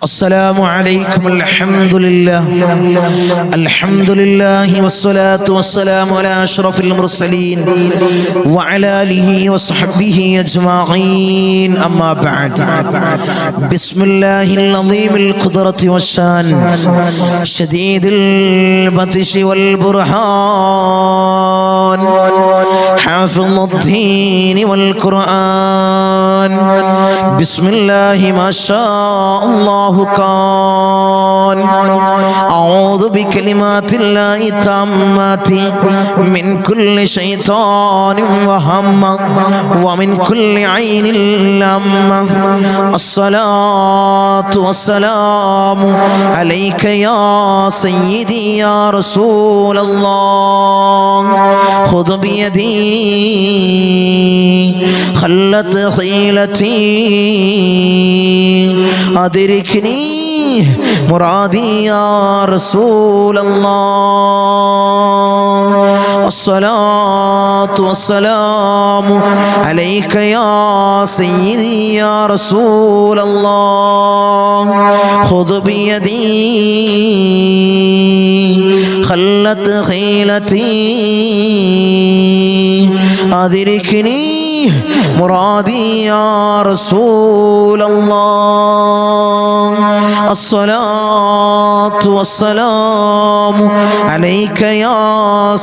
السلام عليكم. الحمد لله والصلاة والسلام على أشرف المرسلين وعلى آله وصحبه أجمعين. أما بعد، بسم الله العظيم القدرة والشان شديد البطش والبرهان حافظ الدين والقرآن. بسم الله ما شاء الله كان. أعوذ بكلمات الله التامات من كل شيطان وهمة ومن كل عين لامة. الصلاة والسلام عليك يا سيدي يا رسول الله. خذ بيدي خلت خيلتي أدركني مرادي يا رسول الله. الصلاة والسلام عليك يا سيدي يا رسول الله. خذ بيدي خلت خيلتي أدركني مرادي يا رسول الله. الصلاة والسلام عليك يا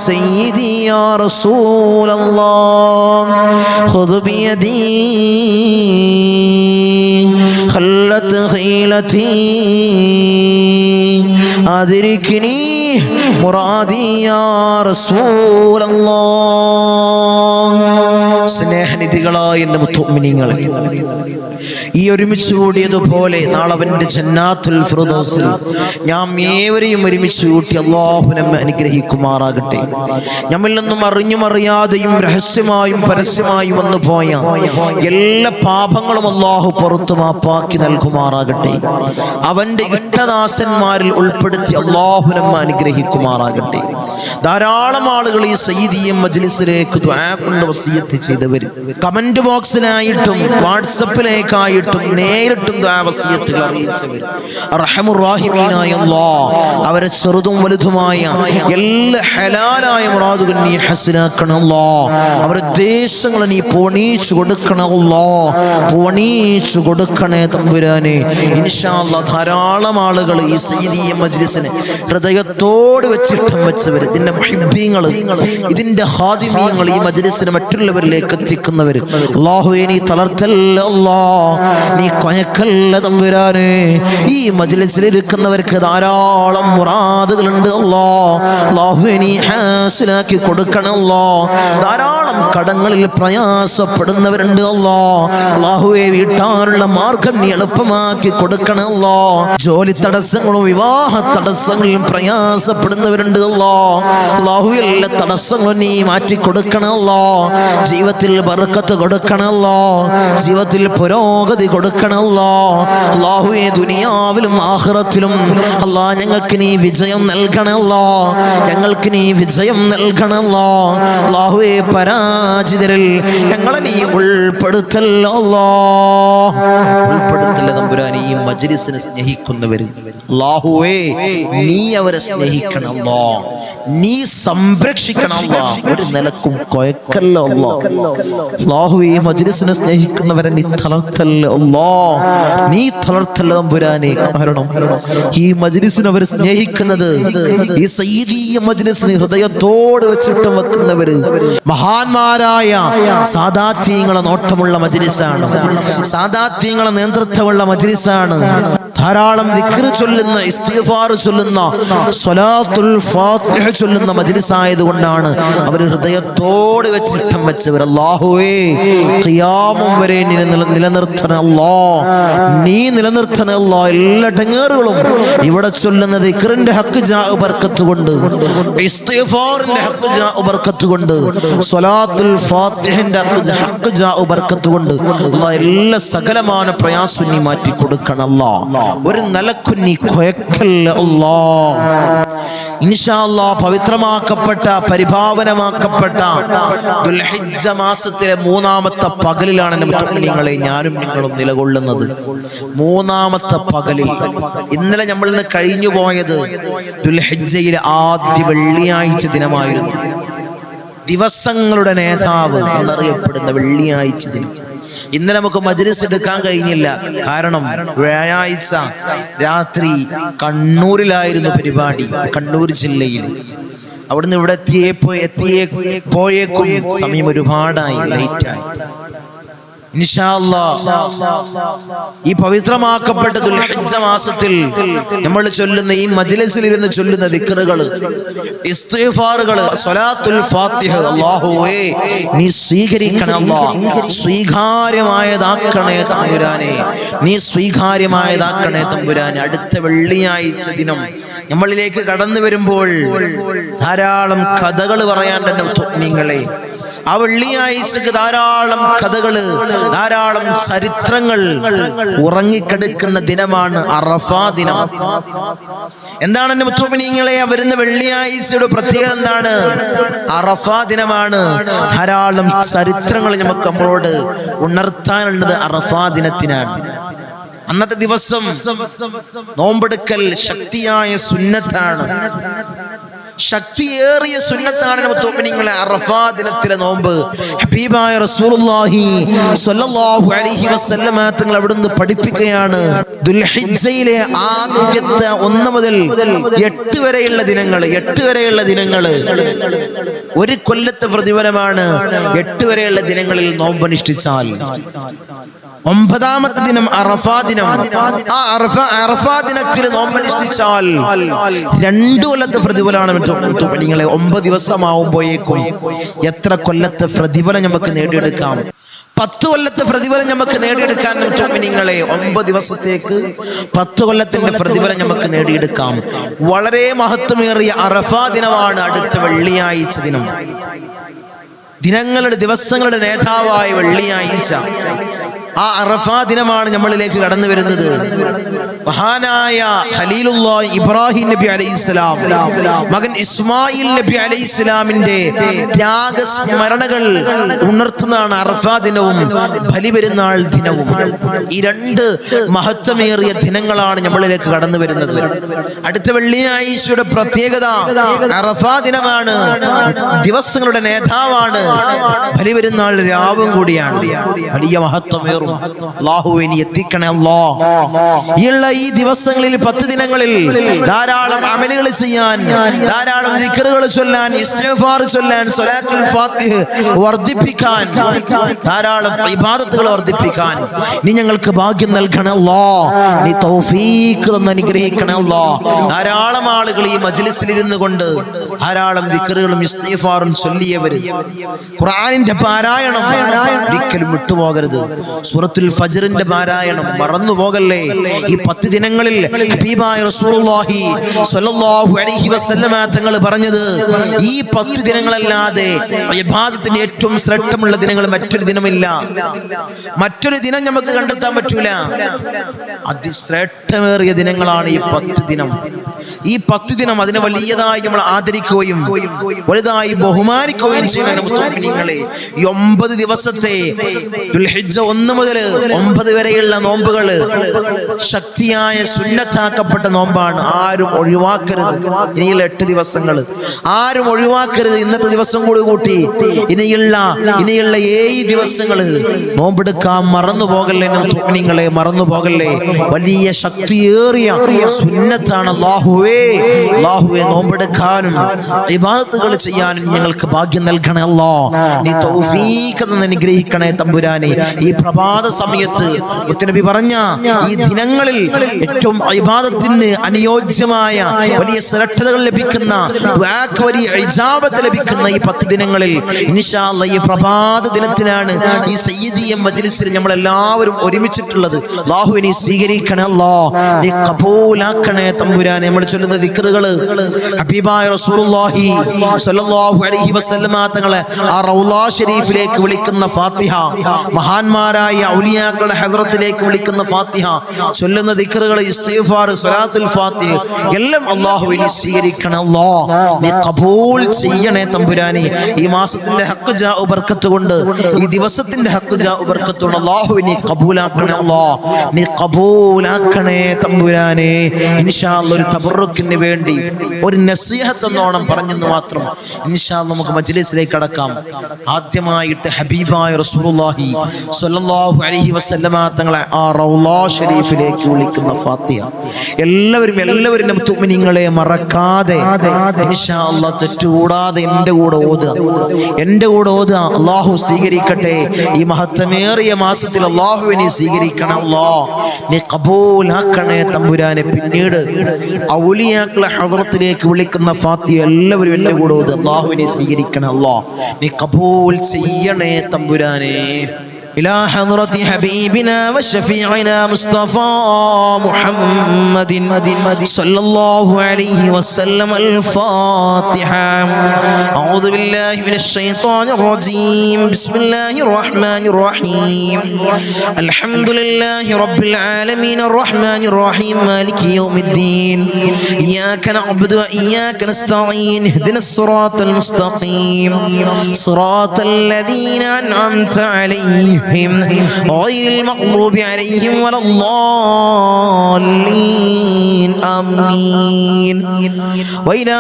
سيدي يا رسول الله. خذ بيدي خلت خيلتي أدركني مرادي يا رسول الله. സ്നേഹനിധികളായ എൻ്റെ മുഅ്മിനീങ്ങളെ, ഈ ഒരുമിച്ച് കൂടിയതുപോലെ നാളെ അവൻ്റെ ജന്നാത്തുൽ ഫിർദൗസിൽ നാം ഏവരെയും ഒരുമിച്ച് കൂട്ടി അല്ലാഹു നമ്മെ അനുഗ്രഹിക്കുമാറാകട്ടെ. നമ്മിൽ നിന്നും അറിഞ്ഞും അറിയാതെയും രഹസ്യമായും പരസ്യമായും വന്നു പോയ എല്ലാ പാപങ്ങളും അല്ലാഹു പുറത്തു മാപ്പാക്കി നൽകുമാറാകട്ടെ. അവൻ്റെ ഇഷ്ടദാസന്മാരിൽ ഉൾപ്പെടുത്തി അല്ലാഹു നമ്മെ അനുഗ്രഹിക്കുമാറാകട്ടെ. ധാരാളം ആളുകൾ ഈ സയ്യിദിയ മജ്ലിസിലേക്ക് ദുആ കൊണ്ട് വസിയത്ത് ചെയ്തവർ, കമന്റ് ബോക്സിലായിട്ടും വാട്സപ്പിലേക്കായിട്ടും നേരിട്ടും ദുആ വസിയത്തുകൾ അറിയിച്ചവർ, അർഹമുർ റഹീമീനായ അല്ലാഹ് അവരെ ചെറുതും വലുതുമായ എല്ലാ ഹലാലായ മുറാദുകൾ നീ ഹസനാക്കണം അല്ലാഹ്. അവരുടെ ഉദ്ദേശങ്ങൾ നീ പൂർണ്ണീച്ചു കൊടുക്കണം അല്ലാഹ്, പൂർണ്ണീച്ചു കൊടുക്കണേ തമ്പുരാനെ. ഇൻഷാ അല്ലാഹ് ധാരാളം ആളുകൾ ഈ സയ്യിദിയ മജ്ലിസിനെ ഹൃദയത്തോട് വെച്ചിഷ്ടം വെച്ചവർ, ഇതിന്റെ മുഹിബ്ബീങ്ങൾ, ഇതിന്റെ ഖാദിമീങ്ങൾ, ഈ മജ്ലിസിനെ മറ്റുള്ളവരിലേക്ക് എത്തിക്കുന്നവർ, അല്ലാഹുവേ നീ തളർത്തല്ല അല്ലാഹ്, നീ കൊയക്കല്ല തമ്പുരാനെ. ഈ മജ്ലിസിൽ ഇരിക്കുന്നവർക്ക് ധാരാളം മുറാദുകളുണ്ട് അല്ലാഹ്, അല്ലാഹുവേ നീ ഹാസിലാക്കി കൊടുക്കണം അല്ലാഹ്. ധാരാളം കടങ്ങളിൽ പ്രയാസപ്പെടുന്നവരുണ്ട് അല്ലാഹ്, അല്ലാഹുവേ വീട്ടാനുള്ള മാർഗം നീ എളുപ്പമാക്കി കൊടുക്കണം അല്ലാഹ്. ജോലി തടസ്സങ്ങളും വിവാഹ തടസ്സങ്ങളും പ്രയാസപ്പെടുന്നവരുണ്ട് അല്ലാഹ്, അല്ലാഹു എല്ലാ തടസ്സങ്ങളും നീ മാറ്റി കൊടുക്കണം അല്ലാഹ്. ജീവിതത്തിൽ ബർക്കത്ത് കൊടുക്കണം അല്ലാഹ്, ജീവിതത്തിൽ പുരോഗതി കൊടുക്കണം അല്ലാഹ്. അല്ലാഹുവേ ദുനിയാവിലും ആഖിറത്തിലും അല്ലാഹ് ഞങ്ങൾക്ക് നീ വിജയം നൽകണം അല്ലാഹ്, ഞങ്ങൾക്ക് നീ വിജയം നൽകണം അല്ലാഹ്. അല്ലാഹുവേ പരാജിതരിൽ ഞങ്ങളെ നീ ഉൾപ്പെടുത്തല്ല അല്ലാഹ്, ഉൾപ്പെടുത്തല്ല തമ്പുരാനെ. ഈ മജ്ലിസിനെ സ്നേഹിക്കുന്നവർ അല്ലാഹുവേ നീ അവരെ സ്നേഹിക്കണം അല്ലാഹ്, നീ സംരക്ഷിക്കണം അല്ലാഹ്, ഒരു നിലക്കും കൊയക്കല്ല അല്ലാഹ്. അല്ലാഹുവേ ഈ മജ്ലിസിനെ സ്നേഹിക്കുന്നവരെ നീ തളർത്തല്ല അല്ലാഹ്, നീ തളർത്തല്ല തമ്പുരാനെ. കാരണം ഈ മജ്ലിസിനെ അവർ സ്നേഹിക്കുന്നത്, ഈ സയ്യിദിയ മജ്ലിസിനെ ഹൃദയത്തോട് വെച്ചിട്ട് വെക്കുന്നവര് മഹാന്മാരായ സാദാത്യങ്ങളെ നോട്ടമുള്ള മജ്ലിസാണ്, സാദാത്യങ്ങളെ നേതൃത്വമുള്ള മജ്ലിസാണ്. ധാരാളം ദിക്ർ ചൊല്ലുന്ന, ഇസ്തിഗ്ഫാർ ചൊല്ലുന്ന, സ്വലാത്തുൽ ഫാത്തിഹ ചൊല്ലുന്ന മജ്ലിസ് ആയതുകൊണ്ടാണ് അവർ ഹൃദയത്തോട് വെച്ച് ഇഷ്ടം വെച്ചവർ. അല്ലാഹുവേ ഖിയാമം വരെ നിലനിർത്തണ അല്ലാഹ്, നീ നിലനിർത്തണ അല്ലാഹ്. എല്ലാ ടങ്ങേറുകളും ഇവിടെ ചൊല്ലുന്ന ദിക്റിന്റെ ഹക്ക് ജാ ബർക്കത്ത് കൊണ്ട്, ഇസ്തിഗ്ഫാറിന്റെ ഹക്ക് ജാ ബർക്കത്ത് കൊണ്ട്, സ്വലാത്തുൽ ഫാത്തിഹിന്റെ ഹക്ക് ജാ ബർക്കത്ത് കൊണ്ട് അല്ലാഹ് എല്ലാ സകലമായ പ്രയാസം നീ മാറ്റി കൊടുക്കണം അല്ലാഹ്, ഒരു നിലക്കും നീ കൊയക്കല്ല അല്ലാഹ്. ഇൻഷാ അല്ലാഹ് പവിത്രമാക്കപ്പെട്ട പരിപാവനമാക്കപ്പെട്ട ദുൽഹിജ്ജ മാസത്തിലെ 3-ാമത്തെ പകലിലാണ് മുഅ്മിനീങ്ങളെ ഞാനും നിങ്ങളും നിലകൊള്ളുന്നത്. 3-ാമത്തെ പകലിൽ ഇന്നലെ നമ്മൾ ഇന്ന് കഴിഞ്ഞു പോയത് ദുൽഹിജ്ജയിലെ ആദ്യ വെള്ളിയാഴ്ച ദിനമായിരുന്നു. ദിവസങ്ങളുടെ നേതാവ് എന്നറിയപ്പെടുന്ന വെള്ളിയാഴ്ച ദിനം. ഇന്നലെ നമുക്ക് മജ്‌ലിസ് എടുക്കാൻ കഴിഞ്ഞില്ല. കാരണം വ്യാഴാഴ്ച രാത്രി കണ്ണൂരിലായിരുന്നു പരിപാടി, കണ്ണൂർ ജില്ലയിൽ. അവിടുന്ന് ഇവിടെ എത്തിയപ്പോഴേക്കും സമയം ഒരുപാടായി, ലേറ്റായി. ഇൻഷാ അല്ലാഹ് ഈ പവിത്രമാക്കപ്പെട്ട ദുൽഹിജ്ജ മാസത്തിൽ നമ്മൾ ചൊല്ലുന്ന ഈ മജ്‌ലിസിൽ ഇരുന്ന് ചൊല്ലുന്ന ദിക്റുകൾ, ഇസ്തിഗ്ഫാറുകൾ, സ്വലാത്തുൽ ഫാത്തിഹ, അല്ലാഹുവേ നീ സ്വീകരിക്കണേ അല്ലാഹ്, സ്വീകാര്യമായതാക്കണേ തമ്പുരാനെ, നീ സ്വീകാര്യമായതാക്കണേ തമ്പുരാനെ. അടുത്ത വെള്ളിയാഴ്ച ദിനം നമ്മളിലേക്ക് കടന്നു വരുമ്പോൾ ധാരാളം കഥകൾ പറയാൻ തന്നെ മുഅ്മിനീങ്ങളെ. ആ വെള്ളിയാഴ്ചക്ക് ധാരാളം കഥകള്, ധാരാളം ചരിത്രങ്ങൾ ഉറങ്ങിക്കിടക്കുന്ന ദിനമാണ് അറഫാ ദിനം. എന്താണ് എന്റെ മുഅ്മിനീങ്ങളെ വരുന്ന വെള്ളിയാഴ്ചയുടെ പ്രത്യേകത എന്താണ്? അറഫാ ദിനമാണ്. ധാരാളം ചരിത്രങ്ങൾ നമുക്ക് നമ്മളോട് ഉണർത്താനുള്ളത് അറഫാ ദിനത്തിനാണ്. അന്നത്തെ ദിവസം നോമ്പെടുക്കൽ ശക്തിയായ സുന്നത്താണ്, ശക്തിയേറിയ സുന്നത്താണ് മുഅ്മിനീങ്ങളെ അറഫാ ദിനത്തിലെ നോമ്പ്. ഹബീബായ റസൂലുള്ളാഹി സ്വല്ലല്ലാഹു അലൈഹി വസല്ലമ തങ്ങൾ അവിടുന്ന് പഠിപ്പിക്കുകയാണ്, ദുൽഹിജ്ജയിലെ ആദ്യത്തെ 1 മുതൽ 8 വരെയുള്ള ദിനങ്ങൾ ഒരു കൊല്ലത്തെ പ്രതിഫലമാണ്. 8 വരെയുള്ള ദിനങ്ങളിൽ നോമ്പ് അനുഷ്ഠിച്ചാൽ 9-ാമത്തെ ദിനം അറഫാ ദിനം. ആ അറഫാ ദിനത്തിൽ നോമ്പനുഷ്ഠിച്ചാൽ 2 കൊല്ലത്തെ പ്രതിഫലമാണ് മുഅ്മിനീങ്ങളെ. 9 ദിവസമാവുമ്പോഴേക്കും എത്ര കൊല്ലത്തെ പ്രതിഫലം നമുക്ക് നേടിയെടുക്കാം? 10 കൊല്ലത്തെ പ്രതിഫലം നമുക്ക് നേടിയെടുക്കാൻ മുഅ്മിനീങ്ങളെ. 9 ദിവസത്തേക്ക് 10 കൊല്ലത്തിന്റെ പ്രതിഫലം നമുക്ക് നേടിയെടുക്കാം. വളരെ മഹത്വമേറിയ അറഫാ ദിനമാണ് അടുത്ത വെള്ളിയാഴ്ച ദിനം. ദിവസങ്ങളുടെ നേതാവായ വെള്ളിയാഴ്ച, ആ അറഫാ ദിനമാണ് നമ്മളിലേക്ക് കടന്നു വരുന്നത്. മഹാനായ ഖലീലുല്ലാഹ് ഇബ്രാഹിം നബി അലൈഹിസ്സലാം, മകൻ ഇസ്മായിൽ നബി അലൈഹിസ്സലാമിന്റെ ത്യാഗസ്മരണകൾ ഉണർത്തുന്നതാണ് അറഫാ ദിനവും ബലിപെരുന്നാൾ ദിനവും. ഈ 2 മഹത്വമേറിയ ദിനങ്ങളാണ് നമ്മളിലേക്ക് കടന്നു വരുന്നത്. അടുത്ത വെള്ളിയാഴ്ചയുടെ പ്രത്യേകത അറഫാ ദിനമാണ്, ദിവസങ്ങളുടെ നേതാവാണ്, ബലിപെരുന്നാൾ രാവും കൂടിയാണ്. വലിയ മഹത്വമേറും. അല്ലാഹുവേ നീ എത്തിക്കണേ അല്ലാഹ്. ഈ ദിവസങ്ങളിൽ 10 ദിനങ്ങളിൽ ധാരാളം അമലുകൾ ചെയ്യാൻ, ധാരാളം ദിക്റുകൾ ചൊല്ലാൻ, ഇസ്തിഗ്ഫാർ ചൊല്ലാൻ, സ്വലാത്തുൽ ഫാത്തിഹ വർദ്ധിപ്പിക്കാൻ, ധാരാളം ഇബാദത്തുകൾ വർദ്ധിപ്പിക്കാൻ നീ ഞങ്ങൾക്ക് ഭാഗ്യം നൽകണേ അല്ലാഹ്. നീ തൗഫീഖ് തന്ന് അനുഗ്രഹിക്കണേ അല്ലാഹ്. ധാരാളം ആളുകൾ ഈ മജ്‌ലിസിൽ ഇരുന്നു കൊണ്ട് ധാരാളം ദിക്റുകളും ഇസ്തിഗ്ഫാറും ചൊല്ലിയവർ, ഖുർആനിന്റെ പാരായണം ഒരിക്കലും വിട്ടുപോകരുത്. സൂറത്തുൽ ഫജ്റിന്റെ പാരായണം മറന്നു പോകല്ലേ. ഈ 10 ദിനങ്ങളിൽ ഹബീബായ റസൂലുള്ളാഹി സ്വല്ലല്ലാഹു അലൈഹി വസല്ലമ തങ്ങൾ പറഞ്ഞത്, ഈ 10 ദിനങ്ങളല്ലാതെ ഇബാദത്തിന്റെ ഏറ്റവും ശ്രേഷ്ഠമുള്ള ദിനങ്ങൾ മറ്റൊരു ദിനമില്ല, മറ്റൊരു ദിനം നമുക്ക് കണ്ടെത്താൻ പറ്റൂല. അതിശ്രേഷ്ഠമേറിയ ദിനങ്ങളാണ് ഈ 10 ദിനം. ഈ 10 ദിനം അതിനെ വലിയതായി നമ്മൾ ആദരിക്കുകയും വലുതായി ബഹുമാനിക്കുകയും ചെയ്യുന്ന മുഅ്മിനീങ്ങളെ. ഈ 9 ദിവസത്തെ ദുൽഹിജ്ജ 1 മുതൽ 9 വരെയുള്ള നോമ്പുകൾ ശക്തിയായ സുന്നത്താക്കപ്പെട്ട നോമ്പാണ്. ആരും ഒഴിവാക്കരുത്. ഇനിയുള്ള 8 ദിവസങ്ങൾ ആരും ഒഴിവാക്കരുത്. ഇന്നത്തെ ദിവസം കൂടി കൂട്ടി ഇനിയുള്ള 7 ദിവസങ്ങൾ നോമ്പെടുക്കാൻ മറന്നു പോകല്ലേ മുഅ്മിനീങ്ങളെ, മറന്നു പോകല്ലേ. വലിയ ശക്തിയേറിയ സുന്നത്താണ്. അല്ലാഹുവേ നോമ്പെടുക്കാനും ഇബാദത്തുകൾ ചെയ്യാനും ഞങ്ങൾക്ക് ഭാഗ്യം നൽകണേ അല്ലാഹ്. നീ തൗഫീഖ് തന്ന് അനുഗ്രഹിക്കണേ തമ്പുരാനെ. ഈ പ്രഭാത സമയത്ത് മുത്തനബി പറഞ്ഞ ഈ ദിനങ്ങളിൽ ഏറ്റവും ഇബാദത്തിന് അനുയോജ്യമായ വലിയ ശ്രേഷ്ഠതകൾ ലഭിക്കുന്ന, ദുആക്ക് വലിയ ഇജാബത്ത് ലഭിക്കുന്ന ഈ 10 ദിനങ്ങളിൽ ഇൻഷാ അല്ലാഹ് ഈ പ്രഭാത ദിനത്തിലാണ് ഈ സയ്യിദിയ മജ്‌ലിസിൽ നമ്മൾ എല്ലാവരും ഒരുമിച്ചിട്ടുള്ളത്. അല്ലാഹുവേ നീ സ്വീകരിക്കണേ അല്ലാഹ്, നീ ഖബൂലാക്കണേ തമ്പുരാനെ. നമ്മൾ ചൊല്ലുന്ന ദിക്റുകൾ ഹബീബായ റസൂലുള്ളാഹി സ്വല്ലല്ലാഹു അലൈഹി വസല്ലമ തങ്ങളെ ആ റൗള ശരീഫിലേക്ക് വിളിക്കുന്ന ഫാത്തിഹ, മഹാന്മാരായ സാലിഹീയ ഔലിയാക്കളുടെ ഹദ്റത്തിലേക്ക് വിളിക്കുന്ന ഫാത്തിഹ, ചൊല്ലുന്ന ദിക്റുകൾ, ഇസ്തിഗ്ഫാർ, സ്വലാത്തുൽ ഫാത്തിഹ എല്ലാം അല്ലാഹുവേ നീ സ്വീകരിക്കണം. അല്ലാഹ് നീ ഖബൂൽ ചെയ്യണേ തമ്പുരാനെ. ഈ മാസത്തിന്റെ ഹഖ് ജാഉ ബർക്കത്ത് കൊണ്ട്, ഈ ദിവസത്തിന്റെ ഹഖ് ജാഉ ബർക്കത്ത് കൊണ്ട് അല്ലാഹുവേ നീ ഖബൂലാക്കണേ. അല്ലാഹ് നീ ഖബൂലാക്കണേ തമ്പുരാനെ. ഇൻഷാ അല്ലാഹ് ഒരു തബറുക്കിന് വേണ്ടി ഒരു നസീഹത്ത് എന്നോണം പറഞ്ഞെന്ന് മാത്രം ഇൻഷാ അല്ലാഹ് നമുക്ക് മജ്ലിസിലേക്ക് കടക്കാം. ആദ്യമായിട്ട് ഹബീബായ റസൂലുള്ളാഹി സ്വല്ലല്ലാഹു അലൈഹി വസല്ലമ തങ്ങളെ ആ റൗളാ ഷരീഫിലേക്ക് വിളിക്കുന്ന ഫാത്തിഹ എല്ലാവരും മുഅ്മിനീങ്ങളെ മറക്കാതെ ഇൻഷാ അല്ലാഹ് തെറ്റുകൂടാതെ എൻ്റെ കൂടെ ഓതുക. അല്ലാഹു സ്വീകരിക്കട്ടെ. ഈ മഹത്വമേറിയ മാസത്തിൽ അല്ലാഹുവേ നീ സ്വീകരിക്കണം. അല്ലാഹ് നീ ഖബൂലാക്കണേ തമ്പുരാനെ. പിന്നീട് ഔലിയാക്കളെ ഹദ്റത്തിലേക്ക് വിളിക്കുന്ന ഫാത്തിഹ എല്ലാവരും എൻ്റെ കൂടെ ഓതുക. അല്ലാഹുവേ നീ സ്വീകരിക്കണം. അല്ലാഹ് നീ ഖബൂൽ ചെയ്യണേ തമ്പുരാനെ. إلى حضرة حبيبنا وشفيعنا مصطفى محمد صلى الله عليه وسلم الفاتحة. أعوذ بالله من الشيطان الرجيم. بسم الله الرحمن الرحيم. الحمد لله رب العالمين الرحمن الرحيم مالك يوم الدين. إياك نعبد وإياك نستعين. اهدنا الصراط المستقيم صراط الذين أنعمت عليهم غير المغضوب عليهم ولا الضالين آمين. وإلى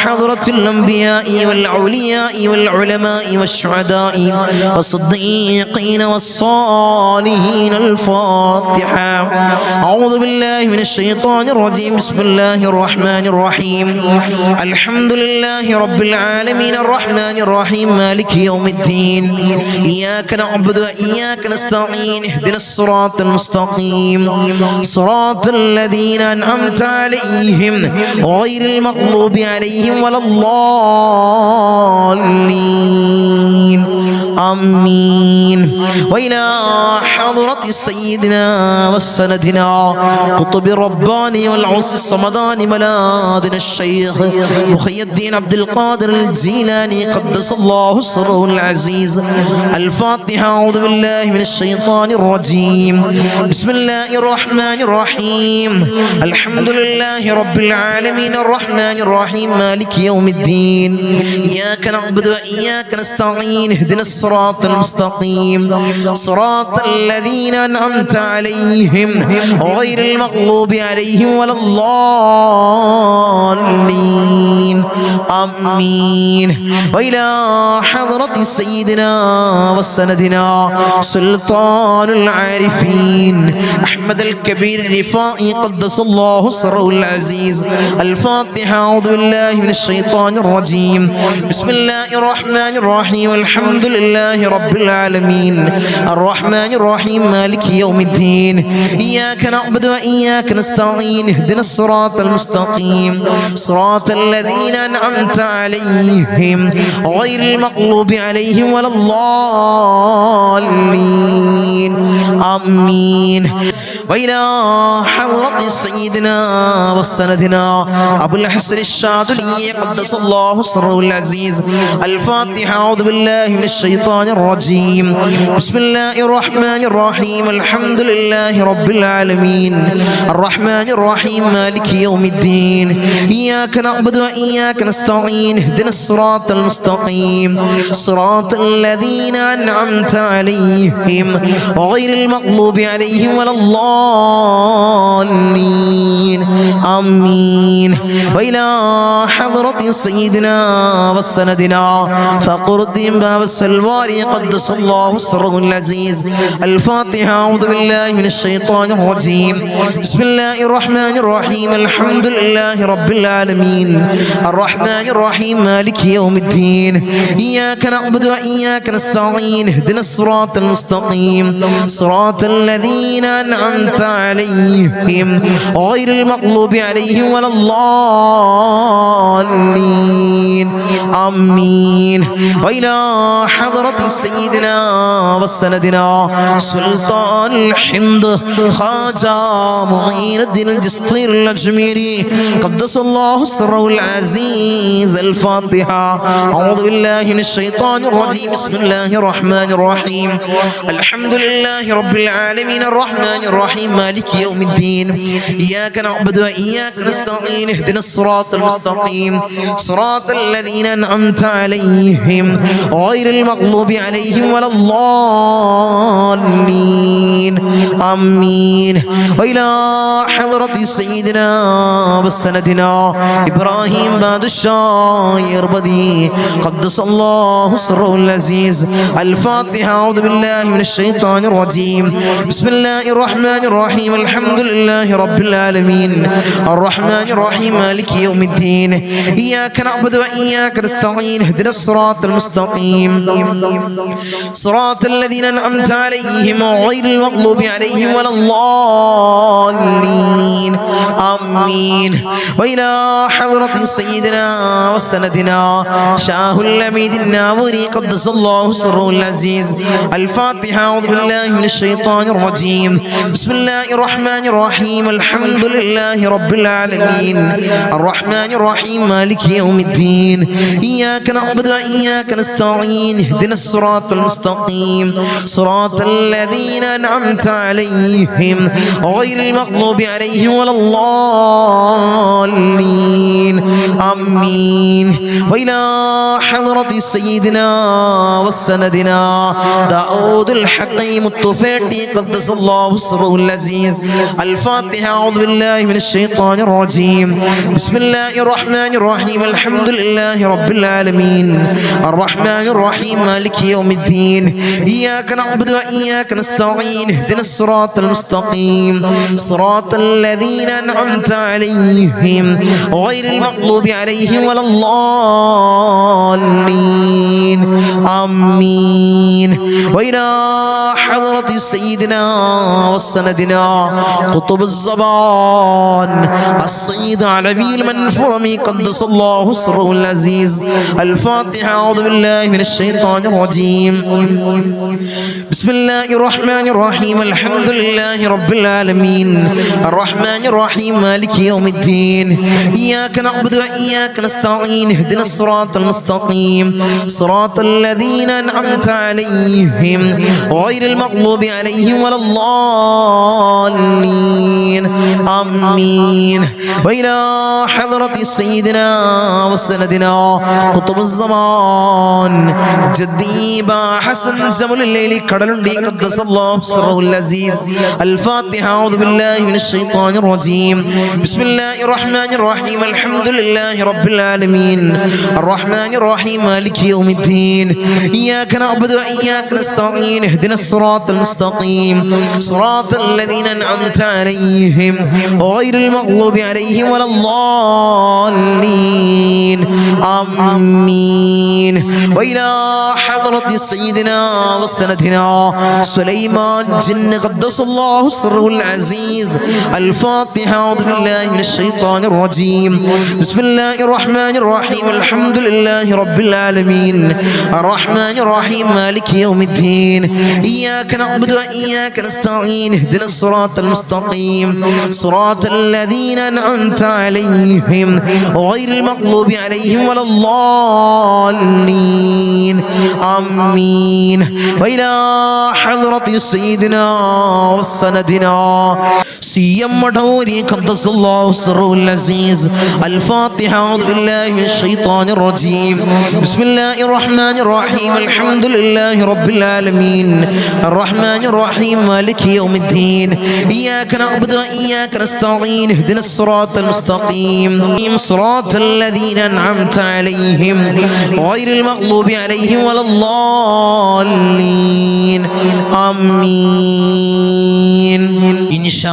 حضرة الأنبياء والأولياء والعلماء والشهداء والصديقين والصالحين الفاتحة. أعوذ بالله من الشيطان الرجيم. بسم الله الرحمن الرحيم. الحمد لله رب العالمين الرحمن الرحيم مالك يوم الدين. إياك نعبد وإياك نستعين. اهدنا الصراط المستقيم صراط الذين أنعمت عليهم غير المغضوب عليهم ولا الضالين آمين. وإلى حضرة سيدنا وسندنا قطب الرباني والعوس الصمداني ملاذنا الشيخ محي الدين عبد القادر الجيلاني قدس الله سره العزيز الفاتحة. أعوذ بالله من الشيطان الرجيم. بسم الله الرحمن الرحيم. الحمد لله رب العالمين الرحمن الرحيم مالك يوم الدين. إياك نعبد وإياك نستعين. اهدنا الصراط المستقيم صراط الذين أنعمت عليهم غير المغضوب عليهم ولا الضالين آمين. وإلى حضرة سيدنا وسندنا سلطان العارفين أحمد الكبير الرفائي قدس الله سره العزيز الفاتحة. أعوذ بالله من الشيطان الرجيم. بسم الله الرحمن الرحيم. الحمد لله رب العالمين الرحمن الرحيم مالك يوم الدين. إياك نعبد وإياك نستعين. اهدنا الصراط المستقيم صراط الذين أنعمت عليهم غير المغضوب عليهم ولا الضالين آمين. وإلى حضرة سيدنا وسندنا أبو الحسن الشاذلي قدس الله سره العزيز الفاتحة. أعوذ بالله من الشيطان الرجيم. بسم الله الرحمن الرحيم. الحمد لله رب العالمين الرحمن الرحيم مالك يوم الدين. إياك نعبد وإياك نستعين. اهدنا الصراط المستقيم صراط الذين أنعمت عليهم غير المغضوب عليهم ولا الضالين آمين. وإلى حضرة سيدنا وسندنا فقر الدين باب السلواري قدس الله سره العزيز الفاتحة. أعوذ بالله من الشيطان الرجيم. بسم الله الرحمن الرحيم. الحمد لله رب العالمين الرحمن الرحيم مالك يوم الدين. إياك نعبد وإياك نستعين. اهدنا الصراط المستقيم صراط الذين أنعمت أنعمت عليهم غير المغضوب عليهم ولا الضالين آمين. وإلى حضرة سيدنا وسندنا سلطان الهند خواجہ معین الدین الجسطی الأجمیری قدس الله سره العزيز الفاتحة. أعوذ بالله من الشيطان الرجيم. بسم الله الرحمن الرحيم. الحمد لله رب العالمين الرحمن الرحيم مالك يوم الدين. إياك نعبد وإياك نستعين اهدنا الصراط المستقيم صراط الذين أنعمت عليهم غير المغضوب عليهم ولا الضالين آمين. وإلى حضرة سيدنا وسندنا إبراهيم بادشاه يربدي قدس الله سره العزيز الفاتحة. أعوذ بالله من الشيطان الرجيم. بسم الله الرحمن الرحيم. الحمد لله رب العالمين الرحمن الرحيم مالك يوم الدين. إياك نعبد وإياك نستعين اهدنا الصراط المستقيم صراط الذين أنعمت عليهم غير المغضوب عليهم ولا الضالين آمين. وإلى حضرة سيدنا وسندنا شاه الأميد الناوري قدس الله سره العزيز الفاتحة. أعوذ بالله من الشيطان الرجيم. بسم الله الرحمن الرحيم. الحمد لله رب العالمين الرحمن الرحيم مالك يوم الدين. إياك نعبد وإياك نستعين اهدنا الصراط المستقيم صراط الذين أنعمت عليهم غير المغضوب عليهم ولا الضالين آمين. وإلى حضرة سيدنا وسندنا داود الحكيم الطفيلي قدس الله سره العزيز الفاتحة. أعوذ بالله من الشيطان الرجيم. بسم الله الرحمن الرحيم. الحمد لله رب العالمين الرحمن الرحيم مالك يوم الدين. إياك نعبد وإياك نستعين اهدنا الصراط المستقيم صراط الذين أنعمت عليهم غير المغضوب عليهم ولا الضالين آمين. وإلى حضرة سيدنا وسندنا قطب الزمان السيد علوي المنفرمي قدس الله سره العزيز الفاتحة. أعوذ بالله من الشيطان الرجيم. بسم الله الرحمن الرحيم. الحمد لله رب العالمين الرحمن الرحيم مالك يوم الدين. إياك نعبد وإياك نستعين اهدنا الصراط المستقيم صراط الذين أنعمت عليهم غير المغضوب عليهم ولا الضالين آمين. وإلى حضرة سيدنا وسندنا قطب الزمان جدي با حسن زمل الليل كدلندي قدس الله سره العزيز الفاتحة. أعوذ بالله من الشيطان الرجيم. بسم الله الرحمن الرحيم. الحمد لله رب العالمين الرحمن الرحيم مالك يوم الدين. إياك نعبد وإياك نستعين اهدنا الصراط المستقيم صراط الذين أنعمت عليهم غير المغضوب عليهم ولا الضالين آمين. وإلى حضرة سيدنا وسندنا سليمان جن قدس الله سره العزيز الفاتحة. أعوذ بالله من الشيطان الرجيم. بسم الله الرحمن الرحيم. الحمد لله رب العالمين الرحمن الرحيم مالك يوم الدين. إياك نعبد وإياك نستعين اهدنا الصراط المستقيم صراط الذين أنعمت عليهم غير المغضوب عليهم ولا الضالين آمين. وإلى حضرة سيدنا وسندنا سيم مدوري قدس الله سره العزيز الفاتحة. أعوذ بالله من الشيطان الرجيم. بسم الله الرحمن الرحيم. الحمد لله رب العالمين الرحمن الرحيم مالك يوم الدين. إياك نعبد وإياك نستعين اهدنا الصراط المستقيم صراط الذين أنعمت عليهم غير المغضوب عليهم ولا الضالين آمين. إن شاء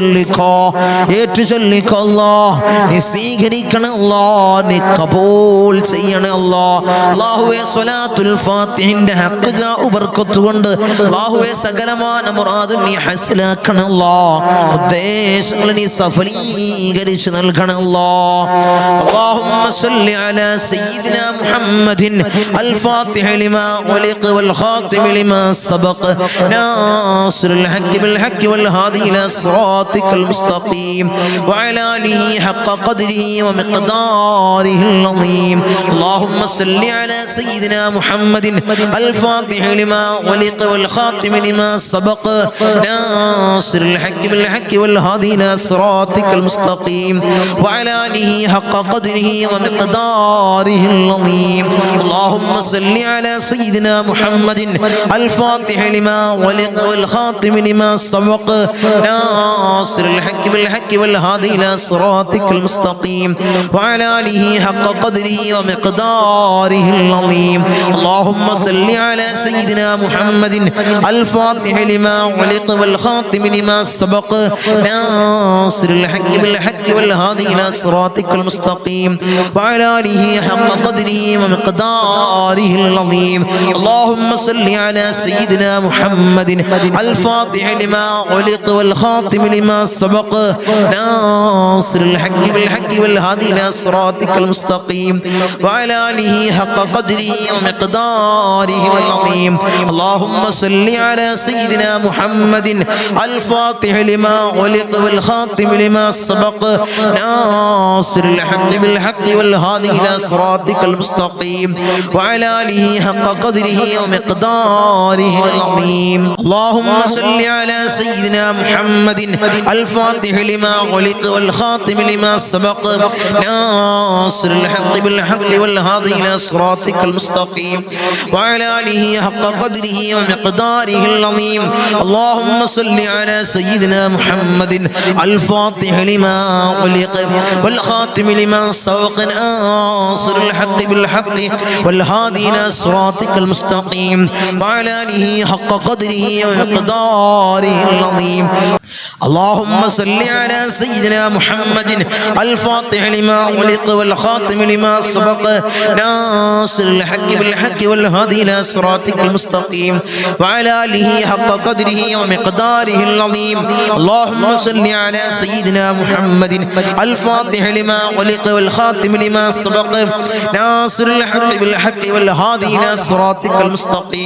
ചൊല്ലിക്കോ, ഏറ്റു ചൊല്ലിക്കോ അല്ലാഹ്. നീ സ്വീകരിക്കണം അല്ലാഹ്, നീ കബൂൽ ചെയ്യണം അല്ലാഹ്. അല്ലാഹുവേ സ്വലാത്തുൽ ഫാത്തിഹിന്റെ ഹഖ് ജാഉ ബർക്കത്ത് കൊണ്ട് അല്ലാഹുവേ സകലമായ മുറാദും നീ ഹസ്സലാക്കണം അല്ലാഹ്. ഉദ്ദേശങ്ങൾ നീ സഫലീകരിച്ചു നൽകണം അല്ലാഹ്. അല്ലാഹുമ്മ സ്വല്ലി അലാ സയ്യിദിനാ മുഹമ്മദിൻ അൽ ഫാത്തിഹ ലിമാ ഉലിഖ വൽ ഖാതിമ ലിമാ സബഖ നാസിറുൽ ഹഖ് ബിൽ ഹഖ് വൽ ഹാദി ഇലാ സിറാത്തിക്കൽ മുസ്തഖീം വഅലാ ആലിഹി ഹഖ ഖദ്രിഹി വമിഖ്ദാരിഹിൽ അളീം. അല്ലാഹുമ്മ സ്വല്ലി അലാ സയ്യിദിനാ മുഹമ്മദിൻ അൽ ഫാത്തിഹ ലിമാ ഉലിഖ വൽ ഖാതിമ ലിമാ സബഖ നാസിറുൽ ഹഖ് ബിൽ ഹഖ് വൽ ഹാദി ഇലാ സിറാത്തിക്കൽ മുസ്തഖീം വഅലാ ആലിഹി ഹഖ ഖദ്രിഹി വമിഖ്ദാരിഹിൽ അളീം. അല്ലാഹുമ്മ സ്വല്ലി അലാ സയ്യിദിനാ മുഹമ്മദിൻ അൽ ഫാത്തിഹ ലിമാ ഉലിഖ വൽ ഖാതിമ ലിമാ സബഖ നാസിറുൽ ഹഖ് ബിൽ ഹഖ് വൽ ഹാദി ഇലാ സിറാത്തിക്കൽ മുസ്തഖീം വഅലാ ആലിഹി ഹഖ ഖദ്രിഹി വമിഖ്ദാരിഹിൽ അളീം. അല്ലാഹുമ്മ സ്വല്ലി അലാ സയ്യിദിനാ മുഹമ്മദിൻ അൽ ഫാത്തിഹ ലിമാ ഉലിഖ വൽ ഖാതിമ ലിമാ സബഖ നാസിറുൽ ഹഖ് ബിൽ ഹഖ് വൽ ഹാദി ഇലാ സിറാത്തിക്കൽ മുസ്തഖീം വഅലാ ആലിഹി ഹഖ ഖദ്രിഹി വമിഖ്ദാരിഹിൽ അളീം. അല്ലാഹുമ്മ സ്വല്ലി അലാ സയ്യിദിനാ മുഹമ്മദിൻ അൽ ഫാത്തിഹ ലിമാ ഉലിഖ വൽ ഖാതിമ ലിമാ സബഖ നാസിറുൽ ഹഖ് ബിൽ ഹഖ് വൽ ഹാദി ഇലാ സിറാത്തിക്കൽ മുസ്തഖീം വഅലാ ആലിഹി ഹഖ ഖദ്രിഹി വമിഖ്ദാരിഹിൽ അളീം. അല്ലാഹുമ്മ സ്വല്ലി അലാ സയ്യിദിനാ മുഹമ്മദിൻ അൽ ഫാത്തിഹ ലിമാ ഉലിഖ വൽ ഖാതിമ ലിമാ സബഖ നാസിറുൽ ഹഖ് ബിൽ ഹഖ് വൽ ഹാദി ഇലാ സിറാത്തിക്കൽ മുസ്തഖീം വഅലാ ആലിഹി ഹഖ ഖദ്രിഹി വമിഖ്ദാരിഹിൽ അളീം. അല്ലാഹുമ്മ സ്വല്ലി അലാ സയ്യിദിനാ മുഹമ്മദിൻ അൽ ഫാത്തിഹ ലിമാ ഉലിഖ വൽ ഖാതിമ ലിമാ സബഖ നാസിറുൽ ഹഖ് ബിൽ ഹഖ് വൽ ഹാദി ഇലാ സിറാത്തിക്കൽ മുസ്തഖീം വഅലാ ആലിഹി ഹഖ ഖദ്രിഹി വമിഖ്ദാരിഹിൽ അളീം. അല്ലാഹുമ്മ സ്വല്ലി അലാ സയ്യിദിനാ മുഹമ്മദിൻ അൽ ഫാത്തിഹ ലിമാ ഉലിഖ വൽ ഖാതിമ ലിമാ സബഖ നാസിറുൽ ഹഖ് ബിൽ ഹഖ് വൽ ഹാദി ഇലാ സിറാത്തിക്കൽ മുസ്തഖീം വഅലാ ആലിഹി ഹഖ ഖദ്രിഹി വമിഖ്ദാരിഹിൽ അളീം. اللهم صل على سيدنا محمد الفاتح لما أغلق والخاتم لما سبق ناصر الحق بالحق والهادي إلى صراطك المستقيم وعلى آله حق قدره ومقداره العظيم. اللهم صل على سيدنا محمد الفاتح لما أغلق والخاتم لما سبق ناصر الحق بالحق والهادي إلى صراطك المستقيم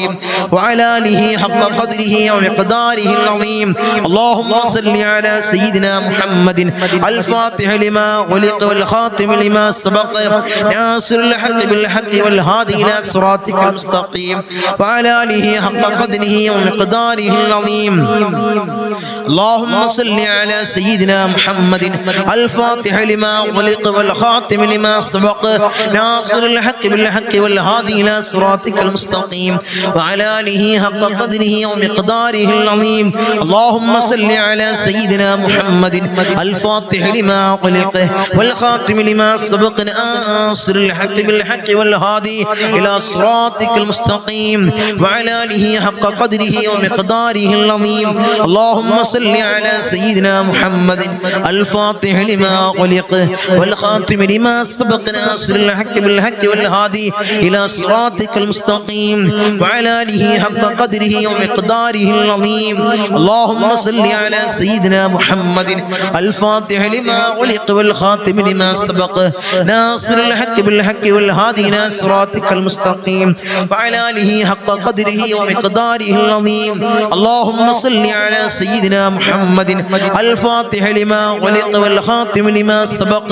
وعلى آله حق قدره ومقداره العظيم. اللهم صل على سيدنا محمد الفاتح لما أغلق والخاتم لما سبق ناصر الحق بالحق والهادي إلى صراطك المستقيم وعلى آله حق قدره ومقداره العظيم. اللهم صل على سيدنا محمد الفاتح لما أغلق والخاتم لما سبق ناصر الحق بالحق والهادي إلى صراطك المستقيم وعلى آله حق قدره ومقداره العظيم. اللهم صل على سيدنا محمد الفاتح لما أغلق والخاتم لما سبق ناصر الحق بالحق والهادي إلى صراطك المستقيم وعلى آله حق قدره ومقداره العظيم. اللهم صل على سيدنا محمد الفاتح لما أغلق والخاتم لما سبق ناصر الحق بالحق والهادي إلى صراطك المستقيم وعلى آله حق قدره ومقداره العظيم. اللهم صل على سيدنا محمد الفاتح لما أغلق والخاتم لما سبق ناصر الحق بالحق والهادي إلى صراطك المستقيم وعلى آله حق قدره ومقداره العظيم. اللهم صل على سيدنا محمد الفاتح لما أغلق والخاتم لما سبق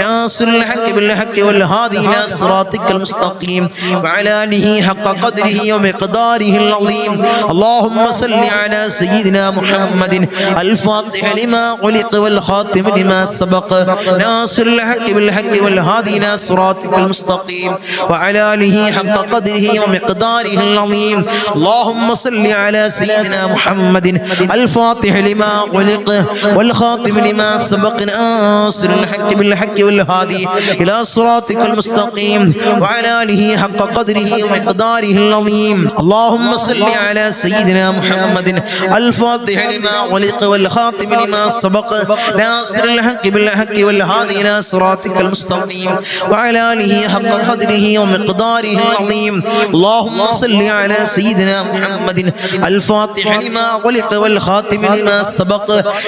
ناصر الحق بالحق والهادي إلى صراطك المستقيم وعلى آله حق قدره ومقداره العظيم. اللهم صل على سيدنا محمد الفاتح لما أغلق والخاتم لما سبق ناصر الحق بالحق والهادي إلى صراطك المستقيم وعلى آله حق قدره ومقداره العظيم. اللهم صل على سيدنا محمد الفاتح الفاتح لما غلق والخاتم لما سبق ناصر الحق بالحق والهادي إلى صراطك المستقيم وعلى آله حق قدره ومقداره العظيم. اللهم صل على سيدنا محمد الفاتح لما غلق والخاتم لما سبق ناصر الحق بالحق والهادي إلى صراطك المستقيم وعلى آله حق قدره ومقداره العظيم. اللهم صل على سيدنا محمد الفاتح لما غلق والخاتم لما سبق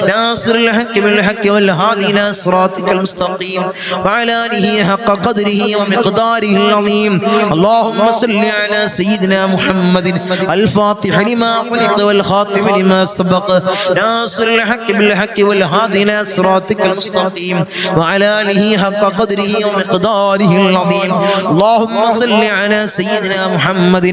ناصر الحق بالحق والهادي إلى صراطك المستقيم وعلى آله حق قدره ومقداره العظيم. اللهم صل على سيدنا محمد الفاتح لما غلق والخاتم لما سبق ناصر الحق بالحق والهادي إلى صراطك المستقيم وعلى آله حق قدره ومقداره العظيم. اللهم صل على سيدنا محمد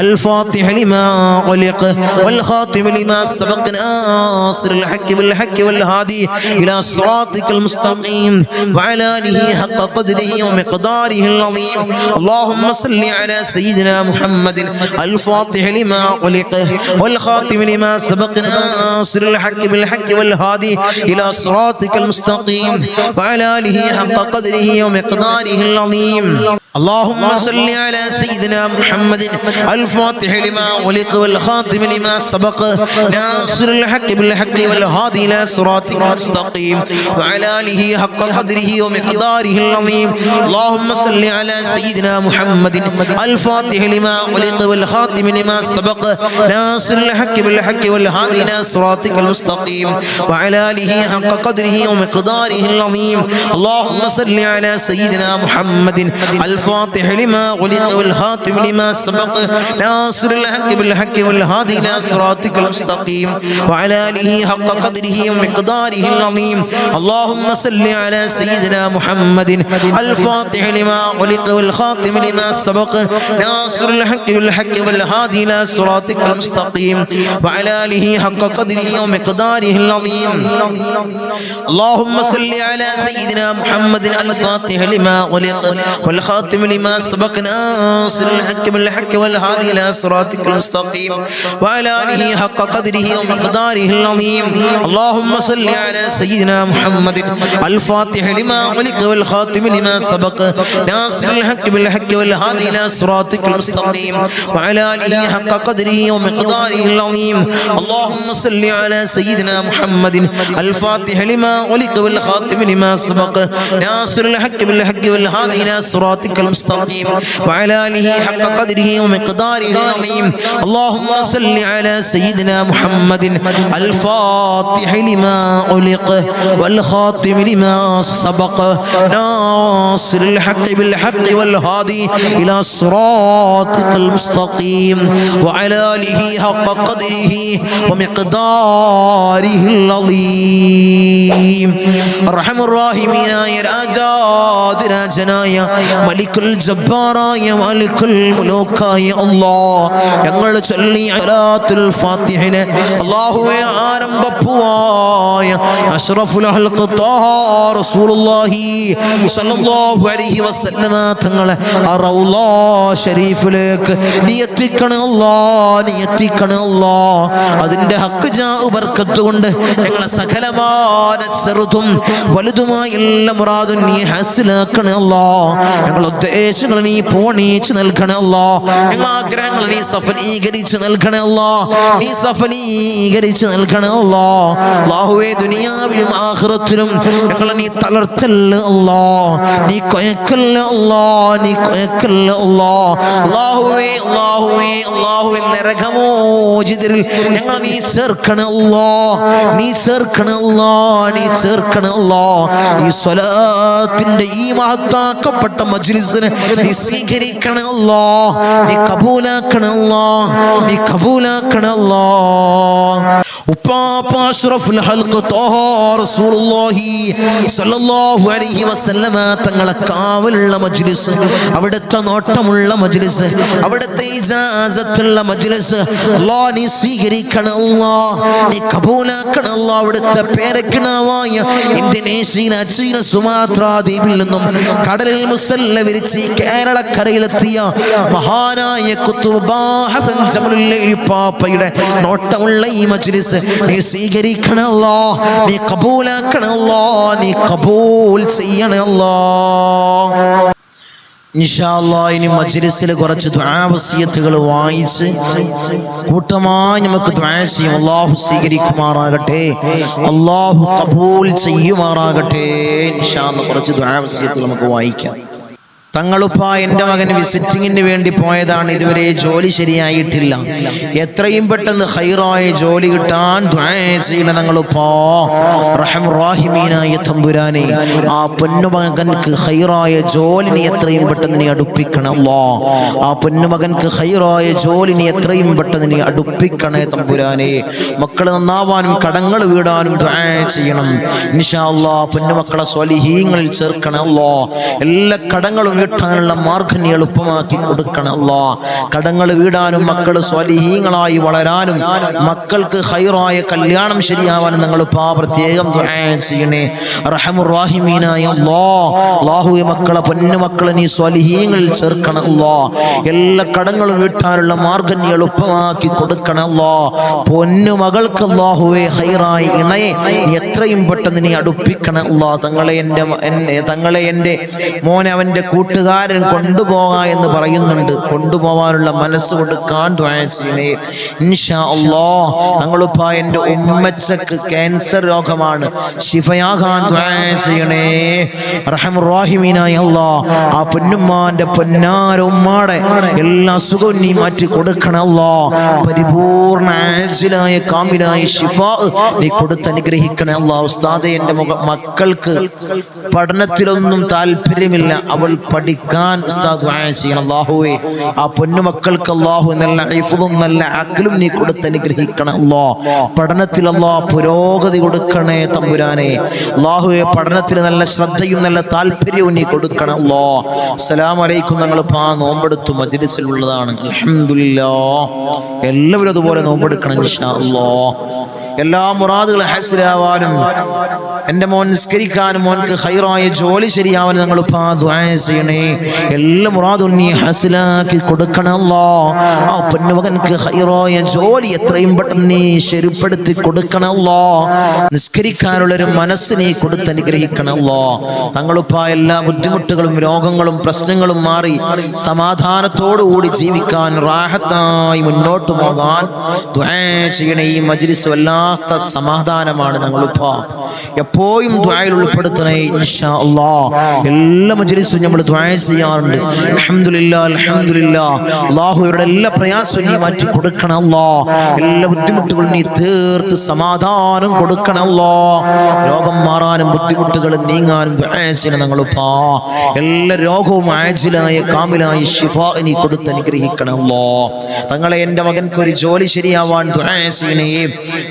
الفاتح لما غلق والخاتم لما سبق ناصر الحق بالحق والهادي إلى صراطك المستقيم وعلى آله حق قدره ومقداره العظيم. اللهم صل على سيدنا محمد الفاتح لما غلق والخاتم لما سبق ناصر الحق بالحق والهادي إلى صراطك المستقيم وعلى آله حق قدره ومقداره العظيم. اللهم صل على سيدنا محمد الفاتح لما غلق والخاتم لما سبق ناصر الحق بالحق والهادي إلى صراطك المستقيم وعلى آله حق قدره ومقداره العظيم. اللهم صل على سيدنا محمد الفاتح لما غلق والخاتم لما سبق ناصر الحق بالحق والهادي إلى صراطك المستقيم وعلى آله حق قدره ومقداره العظيم. اللهم صل على سيدنا محمد الفاتح لما غلق والخاتم لما سبق ناصر الحق بالحق والهادي إلى صراطك المستقيم وعلى آله حق قدره ومقداره العظيم. اللهم صل على سيدنا محمد الفاتح لما غلق والخاتم لما سبق ناصر الحق بالحق والهادي إلى صراطك المستقيم وعلى آله حق قدره ومقداره العظيم. اللهم صل على سيدنا محمد الفاتح لما غلق والخاتم لما سبق ناصر الحق بالحق والهادي إلى صراطك المستقيم وعلى آله حق قدره ومقداره العظيم. اللهم صل على سيدنا محمد الفاتح لما غلق والخاتم لما سبق ناصر الحق بالحق والهادي إلى صراطك المستقيم وعلى آله حق قدره ومقداره العظيم. اللهم صل على سيدنا محمد الفاتح لما غلق والخاتم لما سبق ناصر الحق بالحق والهادي إلى صراطك المستقيم وعلى آله حق قدره ومقداره العظيم. اللهم صل على سيدنا محمد الفاتح لما غلق والخاتم لما سبق ناصر الحق بالحق والهادي إلى صراطك المستقيم وعلى آله حق قدره ومقداره العظيم. أرحم الراحمين يا രാജാതിരാജനായ മലിക്കുൽ ജബ്ബാറായ മലിക്കുൽ മുലൂക്കായ അല്ലാഹ് ഞങ്ങൾ ചൊല്ലിയ സലാത്തുൽ ഫാത്തിഹിനെ അല്ലാഹുവേ ആരംഭപ്പുവായ അഷ്റഫുൽ ഖൽഖ് ത്വാഹ റസൂലുള്ളാഹി സ്വല്ലല്ലാഹു അലൈഹി വസല്ലമ തങ്ങളെ റൗള ശരീഫിലേക്ക് നീ എത്തിക്കണേ അല്ലാഹ്, നീ എത്തിക്കണേ അല്ലാഹ്. അതിന്റെ ഹക്ക് ജാ ബർക്കത്ത് കൊണ്ട് ഞങ്ങളെ സകലമായ ചെറുതും വലുതുമായ എല്ലാ മുറാദും നീ ഹാസിലാക്കണേ അല്ലാഹ്. ഞങ്ങളുടെ ഉദ്ദേശങ്ങൾ നീ പൂർണ്ണീകരിച്ച് നൽകണേ അല്ലാഹ്. ഞങ്ങളുടെ ആഗ്രഹങ്ങൾ നീ സഫലീകരിച്ച് നൽകണേ അല്ലാഹ്, നീ സഫലീകരിച്ച് നൽകണേ അല്ലാഹ്. അല്ലാഹുവേ ദുനിയാവിലും ആഖിറത്തിലും ഞങ്ങളെ നീ തളർത്തല്ല അല്ലാഹ്, നീ കൊയക്കല്ല അല്ലാഹ്, നീ കൊയക്കല്ല അല്ലാഹ്. അല്ലാഹുവേ അല്ലാഹുവേ അല്ലാഹുവേ നരകമോചിതരിൽ ഞങ്ങളെ നീ ചേർക്കണേ അല്ലാഹ്, നീ ചേർക്കണേ അല്ലാഹ്, നീ ചേർക്കണേ അല്ലാഹ്. ഈ സ്വലാത്തിന്റെ ഈ മഹത്താക്കപ്പെട്ട മജ്ലിസിനെ നീ സ്വീകരിക്കണേ അല്ലാഹ്, നീ കബൂലാക്കണേ അല്ലാഹ്, നീ കബൂലാക്കണേ അല്ലാഹ്. ഉപ്പാപ്പ അഷ്റഫുൽ ഖൽഖ് ത്വാഹ റസൂലുള്ളാഹി സ്വല്ലല്ലാഹു അലൈഹി വസല്ലമ തങ്ങളെ കാവലുള്ള മജ്ലിസ്, അവിടുത്തെ നോട്ടമുള്ള മജ്ലിസ്, അവിടുത്തെ ഇജാസത്തുള്ള മജ്ലിസ് അല്ലാഹ് നീ സ്വീകരിക്കണേ അല്ലാഹ്, നീ കബൂലാക്കണേ അല്ലാഹ്. അവിടുത്തെ പേരക്കിണാവായ ഇന്തോനേഷ്യയിലെ അച്ചീന സുമാത്ര ദ്വീപിൽ നിന്നും കടലിൽ മുസല്ലവി വിരിച്ച് ഈ കേരളക്കരയിലെത്തിയ മഹാനായ ഖുത്ബ് ഹസൻ ജമലുൽ പാപ്പയുടെ നോട്ടമുള്ള ഈ മജ്ലിസ് നീ സ്വീകരിക്കണേ അല്ലാഹ്, നീ കബൂലാക്കണേ അല്ലാഹ്, നീ കബൂൽ ചെയ്യണേ അല്ലാഹ്. ഇൻഷാ അല്ലാഹ് ഇനി മജ്ലിസിൽ കുറച്ച് ദുആ വസിയത്തുകൾ വായിച്ച് കൂട്ടമായി നമുക്ക് ദുആ ചെയ്യാം. അല്ലാഹു സ്വീകരിക്കുമാറാകട്ടെ, അല്ലാഹു കബൂൽ ചെയ്യുമാറാകട്ടെ. ഇൻഷാ അല്ലാഹ് കുറച്ച് ദുആ വസിയത്തുകൾ നമുക്ക് വായിക്കാം. തങ്ങളുപ്പ എൻ്റെ മകൻ വിസിറ്റിങ്ങിന് വേണ്ടി പോയതാണ്, ഇതുവരെ ജോലി ശരിയായിട്ടില്ല. എത്രയും പെട്ടെന്ന് ഖൈറായ ജോലി കിട്ടാൻ ദുആ ചെയ്യണം തങ്ങളുപ്പാ. റഹ്മാനായ തമ്പുരാനെ, ആ പൊന്നുമകൻക്ക് ഖൈറായ ജോലിനെ എത്രയും പെട്ടെന്ന് നീ അടുപ്പിക്കണം അല്ലാഹ്. ആ പൊന്നുമകൻക്ക് ഖൈറായ ജോലിനെ എത്രയും പെട്ടെന്ന് നീ അടുപ്പിക്കണേ തമ്പുരാനെ. മക്കൾ നന്നാവാനും കടങ്ങൾ വീടാനും ദുആ ചെയ്യണം ഇൻഷാ അല്ലാഹ്. പൊന്നുമക്കളെ സ്വാലിഹീങ്ങളിൽ ചേർക്കണം അല്ലാഹ്. എല്ലാ കടങ്ങളും വീട്ടാനുള്ള മാർഗ്ഗം നീ എളുപ്പമാക്കി കൊടുക്കണം അല്ലാഹ്. കടങ്ങൾ വീടാനും മക്കൾ സ്വാലിഹീങ്ങളായി വളരാനും മക്കൾക്ക് ഖൈറായ കല്യാണം ശരിയാവാനും നിങ്ങൾ പ്രത്യേകം ദുആ ചെയ്യണേ റഹ്മാനായ അല്ലാഹ്. അല്ലാഹുവേ, മക്കളെ പൊന്നുമക്കളെ നീ സ്വാലിഹീങ്ങളിൽ ചേർക്കണം അല്ലാഹ്. എല്ലാ കടങ്ങളും വീട്ടാനുള്ള മാർഗ്ഗം നീ എളുപ്പമാക്കി കൊടുക്കണം അല്ലാഹ്. പൊന്നുമകൾക്ക് അല്ലാഹുവേ ഖൈറായ ഇണയെ നീ എത്രയും പെട്ടെന്ന് നീ അടുപ്പിക്കണം അല്ലാഹ്. തങ്ങളെ എൻ്റെ മോനെ അവൻ്റെ കൂട്ടുകാരൻ കൊണ്ടുപോകാ എന്ന് പറയുന്നുണ്ട്, കൊണ്ടുപോകാനുള്ള മനസ്സ് കൊടുക്കാൻ ദുആ ചെയ്യണേ ഇൻഷാ അല്ലാഹ്. തങ്ങളുപ്പ എൻ്റെ ഉമ്മച്ചക്ക് ക്യാൻസർ രോഗമാണ്, ശിഫയാകാൻ ദുആ ചെയ്യണേ റഹ്മാനായ അല്ലാഹ്. ആ പൊന്നുമ്മാന്റെ പൊന്നാര ഉമ്മാടെ എല്ലാ അസുഖവും നീ മാറ്റി കൊടുക്കണം അല്ലാഹ്. പരിപൂർണ ആജിലായ കാമിലായ ശിഫാ നീ കൊടുത്തനുഗ്രഹിക്കണം അല്ലാഹ്. ഉസ്താദേ, എൻ്റെ മക്കൾക്ക് പഠനത്തിലൊന്നും താല്പര്യമില്ല, അവൾ പഠിക്കാൻ ഉസ്താദ് ദുആ ചെയ്യണം അല്ലാഹുവേ. ആ പൊന്നുമക്കൾക്ക് അല്ലാഹു നല്ല ഹിഫ്ളും നല്ല അഖ്ലും നീ കൊടുത്തനുഗ്രഹിക്കണം അല്ലാഹ്. പഠനത്തിൽ അല്ലാഹ് പുരോഗതി കൊടുക്കണേ തമ്പുരാനെ. അല്ലാഹുവേ, പഠനത്തിൽ നല്ല ശ്രദ്ധയും നല്ല താല്പര്യവും നീ കൊടുക്കണം അല്ലാഹ്. അസ്സലാമു അലൈക്കും. ഞങ്ങൾ നോമ്പെടുത്തു മജ്ലിസിൽ ഉള്ളതാണ്, അൽഹംദുലില്ലാഹ്. എല്ലാവരും അതുപോലെ നോമ്പെടുക്കണം ഇൻഷാ അല്ലാഹ്. എല്ലാ മുറാദുകളും ഹാസിലാവാനും എൻ്റെ മോൻ നിസ്കരിക്കാനും മോൻക്ക് ഖൈറായ ജോലി ശരിയാവാനും ഞങ്ങൾ ദുആ ചെയ്യണേ. എല്ലാ മുറാദും നീ ഹാസിലാക്കി കൊടുക്കണം അല്ലാഹ്. ആ പൊന്നുമകൻക്ക് ഖൈറായ ജോലി എത്രയും പെട്ടെന്ന് നീ ശരിപ്പെടുത്തി കൊടുക്കണം അല്ലാഹ്. നിസ്കരിക്കാനുള്ളൊരു മനസ്സ് നീ കൊടുത്തനുഗ്രഹിക്കണം അല്ലാഹ്. തങ്ങളുപ്പ എല്ലാ ബുദ്ധിമുട്ടുകളും രോഗങ്ങളും പ്രശ്നങ്ങളും മാറി സമാധാനത്തോടുകൂടി ജീവിക്കാൻ റാഹത്തായി മുന്നോട്ട് പോകാൻ ദുആ ചെയ്യണേ. ഈ മജ്ലിസ് വല്ലാത്ത സമാധാനമാണ് തങ്ങളുപ്പ. എപ്പോഴും ദുആയിൽ ഉൾപ്പെടുത്തണേ ഇൻഷാ അല്ലാഹ്. എല്ലാ മജ്ലിസും നമ്മൾ ദുആ ചെയ്യാറുണ്ട്. അൽഹംദുലില്ലാഹ്, അൽഹംദുലില്ലാഹ്. അല്ലാഹുവയുടെ എല്ലാ പ്രയാസവും നീ മാറ്റി കൊടുക്കണം അല്ലാഹ്. എല്ലാ ബുദ്ധിമുട്ടുകളും നീ തീർത്ത് സമാധാനം കൊടുക്കണം അല്ലാഹ്. രോഗം മാറാനും ബുദ്ധിമുട്ടുകൾ നീങ്ങാനും ദുആ ചെയ്യണം തങ്ങളുപ്പാ. എല്ലാ രോഗവും ആജിലായ കാമിലായ ശിഫാ നീ കൊടുത്ത് അനുഗ്രഹിക്കണം അല്ലാഹ്. തങ്ങളെ, എൻ്റെ മകൻക്ക് ഒരു ജോലി ശരിയാവാൻ ദുആ ചെയ്യണേ.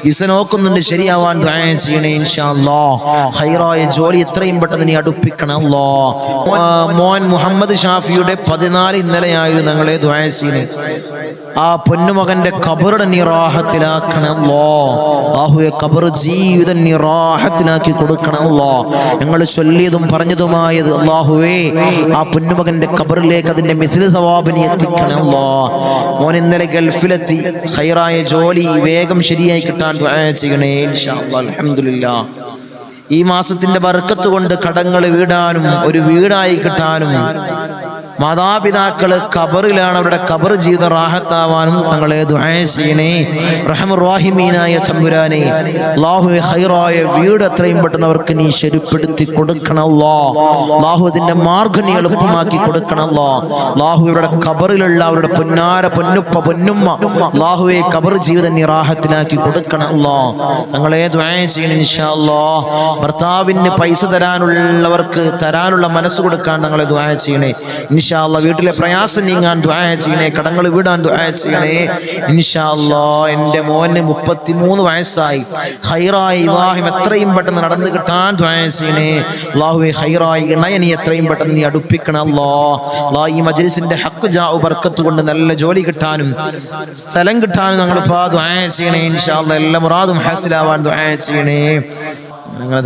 വിസ നോക്കുന്നുണ്ട്, ശരിയാവാൻ ദുആ ചെയ്യണേ ഇൻഷാ അല്ലാഹ്. ഖൈറായ ജോലി എത്രയും പെട്ടെന്ന് നീ അടുപ്പിക്കണം അല്ലാഹ്. മോൻ മുഹമ്മദ് ഷാഫിയുടെ 14 ഇന്നലെയായിരുന്നു ഞങ്ങളെ ദുആ ചെയ്യണേ. ആ പൊന്നുമകന്റെ ഖബറിനെ നീ റാഹത്തിലാക്കണം അല്ലാഹ്. അല്ലാഹുവേ, ഖബർ ജീവിതം നീ റാഹത്തിലാക്കി കൊടുക്കണം അല്ലാഹ്. ഞങ്ങൾ ചൊല്ലിയതും പറഞ്ഞതുമായത് അല്ലാഹുവേ, ആ പൊന്നുമകന്റെ ഖബറിലേക്ക് അതിന്റെ മിസ്ല സവാബ് നീ എത്തിക്കണം അല്ലാഹ്. മോൻ ഇന്നലെ ഗൾഫിലെത്തി, ഖൈറായ ജോലി വേഗം ശരിയായി കിട്ടാൻ ദുആ ചെയ്യണേ ഇൻഷാ അല്ലാഹ്. അൽഹംദുലില്ലാഹ്. ഈ മാസത്തിന്റെ ബർക്കത്ത് കൊണ്ട് കടങ്ങൾ വീടാനും ഒരു വീടായി കിട്ടാനും മാതാപിതാക്കള് ഖബറിലാണ്, അവരുടെ ഖബർ ജീവിതം റാഹത്താവാനും തങ്ങളെ ദുആ ചെയ്യണേ റഹ്മാനായ തമ്പുരാനെ. അല്ലാഹുവേ, ഖൈറായ വീട് എത്രയും പെട്ടെന്ന് അവർക്ക് നീ ശരിപ്പെടുത്തി കൊടുക്കണം അല്ലാഹ്. അല്ലാഹു അതിന്റെ മാർഗ്ഗം നീ എളുപ്പമാക്കി കൊടുക്കണം അല്ലാഹ്. അല്ലാഹു ഇവരുടെ ഖബറിലുള്ള അവരുടെ പൊന്നാര പൊന്നുപ്പ പൊന്നുമ്മ അല്ലാഹുവേ, ഖബർ ജീവിതം നീ റാഹത്തിലാക്കി കൊടുക്കണം അല്ലാഹ്. തങ്ങളെ ദുആ ചെയ്യണം ഇൻഷാ അല്ലാഹ്. ഭർത്താവിന് പൈസ തരാനുള്ളവർക്ക് തരാനുള്ള മനസ്സ് കൊടുക്കാൻ തങ്ങളെ ദുആ ചെയ്യണേ ഇൻഷാ അല്ലാഹ്. വീട്ടിലെ പ്രയാസം നീങ്ങാൻ ദുആ ചെയ്യണേ, കടങ്ങൾ വീടാൻ ദുആ ചെയ്യണേ ഇൻഷാ അല്ലാഹ്. എൻ്റെ മോന് 33 വയസ്സായി, ഖൈറായ വിവാഹം എത്രയും പെട്ടെന്ന് നടന്നു കിട്ടാൻ ദുആ ചെയ്യണേ അല്ലാഹുവേ. ഖൈറായ ഇണയെ നീ എത്രയും പെട്ടെന്ന് നീ അടുപ്പിക്കണം അല്ലാഹ്. അല്ലാഹ്, ഈ മജ്ലിസിന്റെ ഹഖ് ജാഉ ബർക്കത്ത് കൊണ്ട് നല്ല ജോലി കിട്ടാനും സ്ഥലം കിട്ടാനും ഞങ്ങൾ ദുആ ചെയ്യണേ ഇൻഷാ അല്ലാഹ്. എല്ലാ മുറാദും ഹാസിലാവാൻ ദുആ ചെയ്യണേ. ഞങ്ങൾ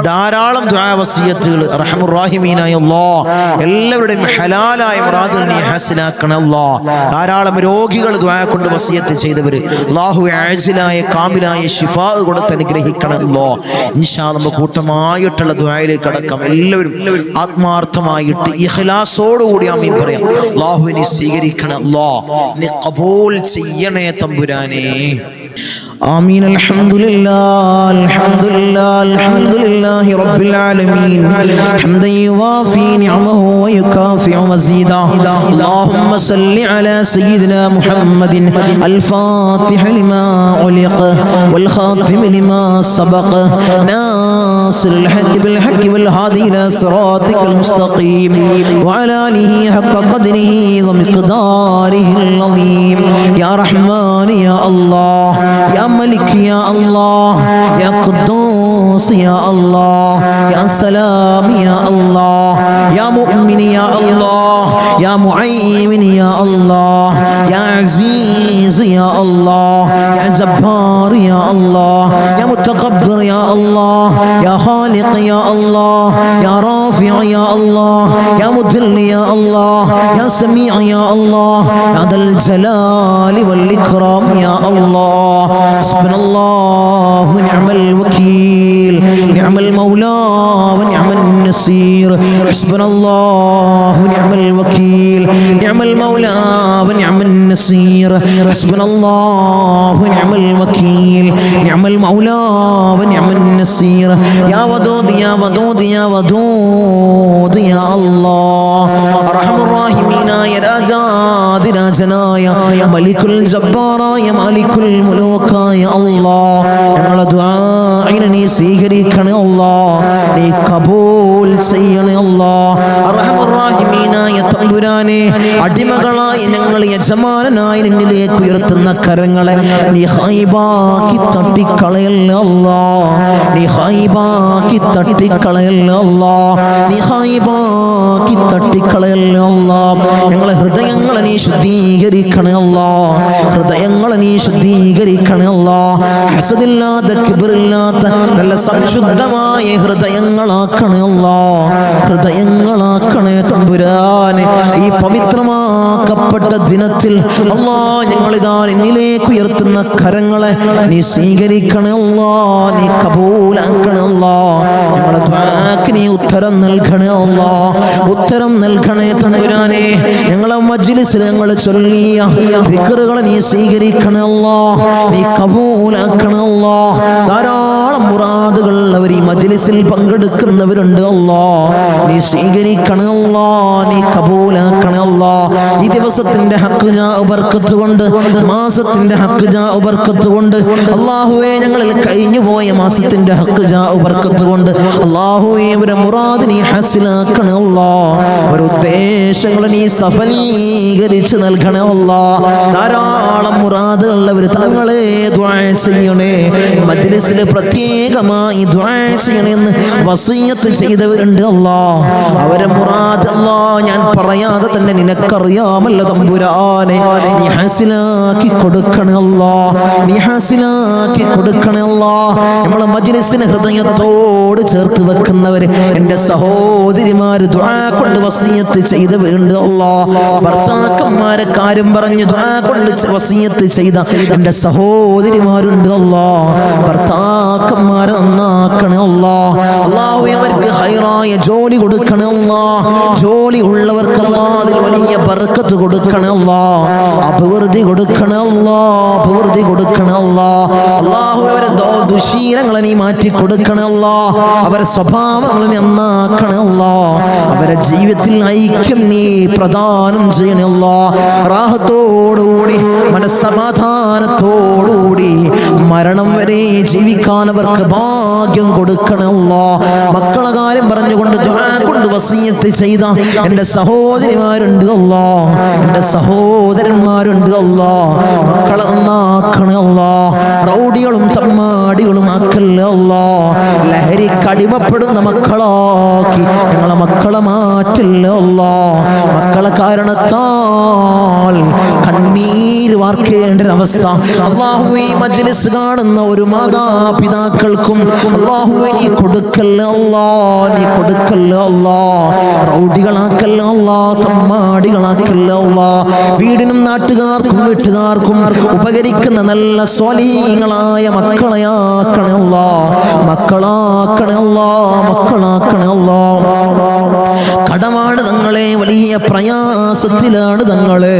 ധാരാളം ദുആ വസിയത്തുകൾ അർഹമുർ റഹീമീനായ അല്ലാഹ് എല്ലാവരുടെയും ഹലാലായ മുറാദുകൾ നീ ഹാസിലാക്കണേ അല്ലാഹ്. ധാരാളം രോഗികൾ ദുആ കൊണ്ട് വസിയത്ത് ചെയ്തവർ അല്ലാഹു ആജിലായ കാമിലായ ശിഫാ കൊടുത്ത് അനുഗ്രഹിക്കണേ അല്ലാഹ്. ഇൻഷാ അല്ലാഹ് നമുക്ക് കൂട്ടമായിട്ടുള്ള ദുആയിലേക്ക് കടക്കാം. എല്ലാവരും ആത്മാർത്ഥമായിട്ട് ഇഖ്ലാസോടുകൂടി ആമീൻ പറയാം. അല്ലാഹുവിനെ സ്വീകരിക്കണേ അല്ലാഹ്, നീ ഖബൂൽ ചെയ്യണേ തമ്പുരാനേ. آمين. الحمد لله رب العالمين حمدا يوافي نعمه ويكافئ مزيدا. اللهم صل على سيدنا محمد الفاتح لما علق والخاتم لما سبق ناصر الحق بالحق والهادي إلى صراطك المستقيم وعلى آله حق قدره ومقداره العظيم. يا رحمن يا الله، يا ملك يا الله، يا قدوس يا الله، يا سلام يا الله، يا مؤمن يا الله، يا معين يا الله، يا عزيز يا الله، يا جبار يا الله، يا متكبر يا الله، يا خالق يا الله، يا رافع يا الله، يا مذل يا الله، يا سميع يا الله، يا ذا الجلال والإكرام يا الله. حسبنا الله ونعم الوكيل، نعم المولى ونعم النصير. حسبنا الله ونعم الوكيل، نعم المولى ونعم النصير. حسبنا الله ونعم الوكيل، نعم المولى ونعم النصير. يا ودود يا ودود يا ودود يا الله. أرحم الراحمين يا രാജാതിരാജനായ മലിക്കുൽ ജബ്ബാറായ മാലിക്കുൽ മുലൂക്കായ അല്ലാഹ്, ഞങ്ങളുടെ ദുആഇനെ നീ സ്വീകരിക്കണേ അല്ലാഹ്, നീ കബൂൽ ചെയ്യണേ അല്ലാഹ്. അർഹമുർ റഹീമീനായ തമ്പുരാനെ, അടിമകളായ ഞങ്ങൾ യജമാനനായ നിന്നിലേക്ക് ഉയർത്തുന്ന കരങ്ങളെ നീ ഖൈബാക്കി തട്ടിക്കളയല്ലേ അല്ലാഹ്, നീ ഖൈബാക്കി തട്ടിക്കളയല്ലേ അല്ലാഹ്, നീ ഖൈബാക്കി തട്ടിക്കളയല്ലേ അല്ലാഹ്. ഞങ്ങളെ ഹൃദയങ്ങളെ നീ ശുദ്ധീകരിക്കണേ അല്ലാഹ്, ഹൃദയങ്ങളെ നീ ശുദ്ധീകരിക്കണേ അല്ലാഹ്. ഹസദില്ലാത്ത കിബ്റില്ലാത്ത നല്ല സംശുദ്ധമായ ഹൃദയങ്ങളാക്കണേ അല്ലാഹ്, ഹൃദയങ്ങളാക്കണേ തമ്പുരാനെ. ഈ പവിത്രമാക്കപ്പെട്ട ദിനത്തിൽ അല്ലാഹ് ഞങ്ങളിതാ നിന്നിലേക്ക് ഉയർത്തുന്ന കരങ്ങളെ നീ സ്വീകരിക്കണേ അല്ലാഹ്, നീ കബൂലാക്കണേ അല്ലാഹ്. ഞങ്ങളുടെ ദുആക്ക് നീ ഉത്തരം നൽകണേ അല്ലാഹ്, ഉത്തരം നൽകണേ തമ്പുരാനെ. ഞങ്ങളെ മജ്ലിസിൽ ഞങ്ങൾ ചൊല്ലിയ ദിക്റുകളെ നീ സ്വീകരിക്കണേ അല്ലാഹ്, നീ കബൂലാക്കണേ അല്ലാഹ്. ധാരാളം മുറാദുകൾ അവർ ഈ മജ്ലിസിൽ പങ്കെടുക്കുന്നവരുണ്ട് അല്ലാഹ്, നീ സ്വീകരിക്കണേ അല്ലാഹ്, നീ കബൂലാക്കണേ അല്ലാഹ്. ഈ ദിവസത്തിന്റെ ഹഖ് ജാ ബർക്കത്ത് കൊണ്ട്, മാസത്തിന്റെ ഹഖ് ജാ ബർക്കത്ത് കൊണ്ട് അല്ലാഹുവേ, ഞങ്ങളിൽ കഴിഞ്ഞു പോയ മാസത്തിന്റെ ഹഖ് ജാ ബർക്കത്ത് കൊണ്ട് അല്ലാഹുവേ, അവരെ മുറാദ് നീ ഹാസിലാക്കണേ അല്ലാഹ്, അവരുടെ ഉദ്ദേശങ്ങൾ നീ സഫലീകരിച്ച് നൽകണേ അല്ലാഹ്. ധാരാളം മുറാദുള്ളവർ തങ്ങളെ ദുആ ചെയ്യണേ, മജ്ലിസിൽ പ്രത്യേകമായി ദുആ ചെയ്യണമെന്ന് വസിയത്ത് ചെയ്തവരുണ്ട് അല്ലാഹ്. അവരെ മുറാദ് അല്ലാഹ് ഞാൻ പറയാതെ തന്നെ നിനക്കറിയാമല്ലോ തമ്പുരാനെ, നീ ഹാസിലാക്കി കൊടുക്കണേ അല്ലാഹ്, നീ ഹാസിലാക്കി കൊടുക്കണേ അല്ലാഹ്. നമ്മളെ മജ്ലിസിനെ ഹൃദയത്തോട് ചേർത്ത് വെക്കുന്നവര് എൻ്റെ സഹോദരിമാര് ദുആ കൊണ്ട് വസിയത്ത് ചെയ്തവരുണ്ട് അല്ലാഹ്. ഭർത്താക്കന്മാരെ കാര്യം പറഞ്ഞ് ദുആ കൊണ്ട് വസിയത്ത് ചെയ്ത എൻ്റെ സഹോദരിമാരുണ്ട് അല്ലാഹ്. ഭർത്താക്കന്മാരെ നന്നാക്കണേ അല്ലാഹ്. അല്ലാഹു അവർക്ക് ഹൈറായ ജോലി കൊടുക്കണേ അല്ലാഹ്. ജോലി ഉള്ളവർക്ക് അല്ലാഹ് അതിൽ വലിയ ബർക്കത്ത് കൊടുക്കണേ അല്ലാഹ്, അഭിവൃദ്ധി കൊടുക്കണേ അല്ലാഹ്, അഭിവൃദ്ധി കൊടുക്കണേ അല്ലാഹ്. അല്ലാഹു അവരെ ദുശീലങ്ങളെ നീ മാറ്റി കൊടുക്കണേ അല്ലാഹ്, അവരെ സ്വഭാവങ്ങൾ നന്നാക്കണേ അല്ലാഹ്, അവരെ ജീവിതത്തിൽ ഐക്യം നീ പ്രദാനം ചെയ്യണേ അല്ലാഹ്. റാഹത്തോടുകൂടി മനസ്സമാധാനത്തോടുകൂടി മരണം വരെ ജീവിക്കാൻ അവർക്ക് ഭാഗ്യം കൊടുക്കണേ അല്ലാഹ്. മക്കളെ കാര്യം പറഞ്ഞുകൊണ്ട് ദുആ കൊണ്ട് വസിയത്ത് ചെയ്ത എൻ്റെ സഹോദരിമാരുണ്ട് അല്ലാഹ്, എൻ്റെ സഹോദരന്മാരുണ്ട് അല്ലാഹ്. മക്കളെ നന്നാക്കണേ അല്ലാഹ്, റൗഡികളും തമ്മാടികളും ആക്കല്ലേ അല്ലാഹ്. ലഹരിക്ക് അടിമപ്പെടുന്ന മക്കളാക്കി ഞങ്ങളെ മക്കളെ മാറ്റില്ല അല്ലാഹ്. മക്കളെ കാരണത്താൽ കണ്ണീര് വാർക്കേണ്ട ഒരവസ്ഥ അല്ലാഹു ഈ മജ്ലിസ് കാണുന്ന ഒരു മാതാപിതാക്കൾക്കും അല്ലാഹുവേ നീ കൊടുക്കല്ല അല്ലാ, നീ കൊടുക്കല്ല അല്ലാ. റൗഡികളാക്കല്ല അല്ലാ, തമ്മാടികളാക്കല്ല അല്ലാ. വീടിനും നാട്ടുകാർക്കും വീട്ടുകാർക്കും ഉപകരിക്കുന്ന നല്ല സ്വാലിഹീങ്ങളായ മക്കളെയാക്കണേ അല്ലാ, മക്കളാക്കണേ അല്ലാ, മക്കളാക്കണേ അല്ലാ. കടമാണ് തങ്ങളെ, വലിയ പ്രയാസത്തിലാണ് തങ്ങളെ.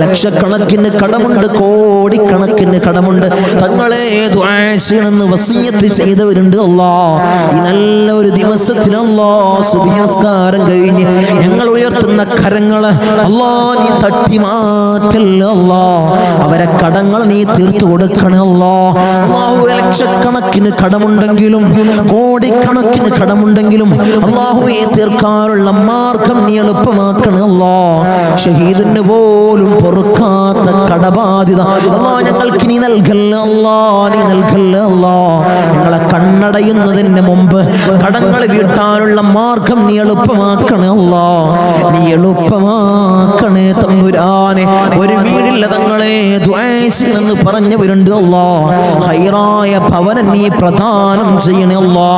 ലക്ഷക്കണക്കിന് കടമുണ്ട്, കോടിക്കണക്കിന് കടമുണ്ട്. തങ്ങളെ ദുആ ചെയ്യണമെന്ന് വസിയത്ത് ചെയ്തവരുണ്ട് അല്ലാ. ഈ നല്ല ഒരു ദിവസത്തിൽ അല്ലാ സുബ്ഹി നിസ്കാരം കഴിഞ്ഞ് ഞങ്ങൾ ഉയർത്തുന്ന കരങ്ങള് അല്ലാ നീ തട്ടി മാറ്റല്ല അല്ലാ. അവരെ കടങ്ങൾ നീ തീർത്തു കൊടുക്കണേ അല്ലാ. അല്ലാഹുവേ ലക്ഷക്കണക്കിന് കടമുണ്ടെങ്കിലും കോടിക്കണക്കിന് കടമുണ്ടെങ്കിലും അല്ലാഹുവേ തീർക്കാനുള്ള മാർഗം നീ എളുപ്പമാക്കണേ അല്ലാ. ഷഹീദിന് പോലും പൊറുക്കാത്ത കടബാധ്യത അല്ലാ ഞങ്ങൾക്ക് നീ നൽകല്ല അല്ലാ, നീ നൽകല്ല അല്ലാ. ഞങ്ങളെ കണ്ണടയുന്നതിന് മുമ്പ് കടങ്ങൾ വീട്ടാനുള്ള മാർഗം നീ എളുപ്പമാക്കണേ അല്ലാ, നീ എളുപ്പമാക്കണേ തമ്പുരാനെ. ഒരു വീടില്ല തങ്ങളെ ദുആ ചെയ്യണമെന്ന് പറഞ്ഞവരുണ്ട് അല്ലാ. ഖൈറായ ഭവനം നീ പ്രദാനം ചെയ്യണേ അല്ലാ,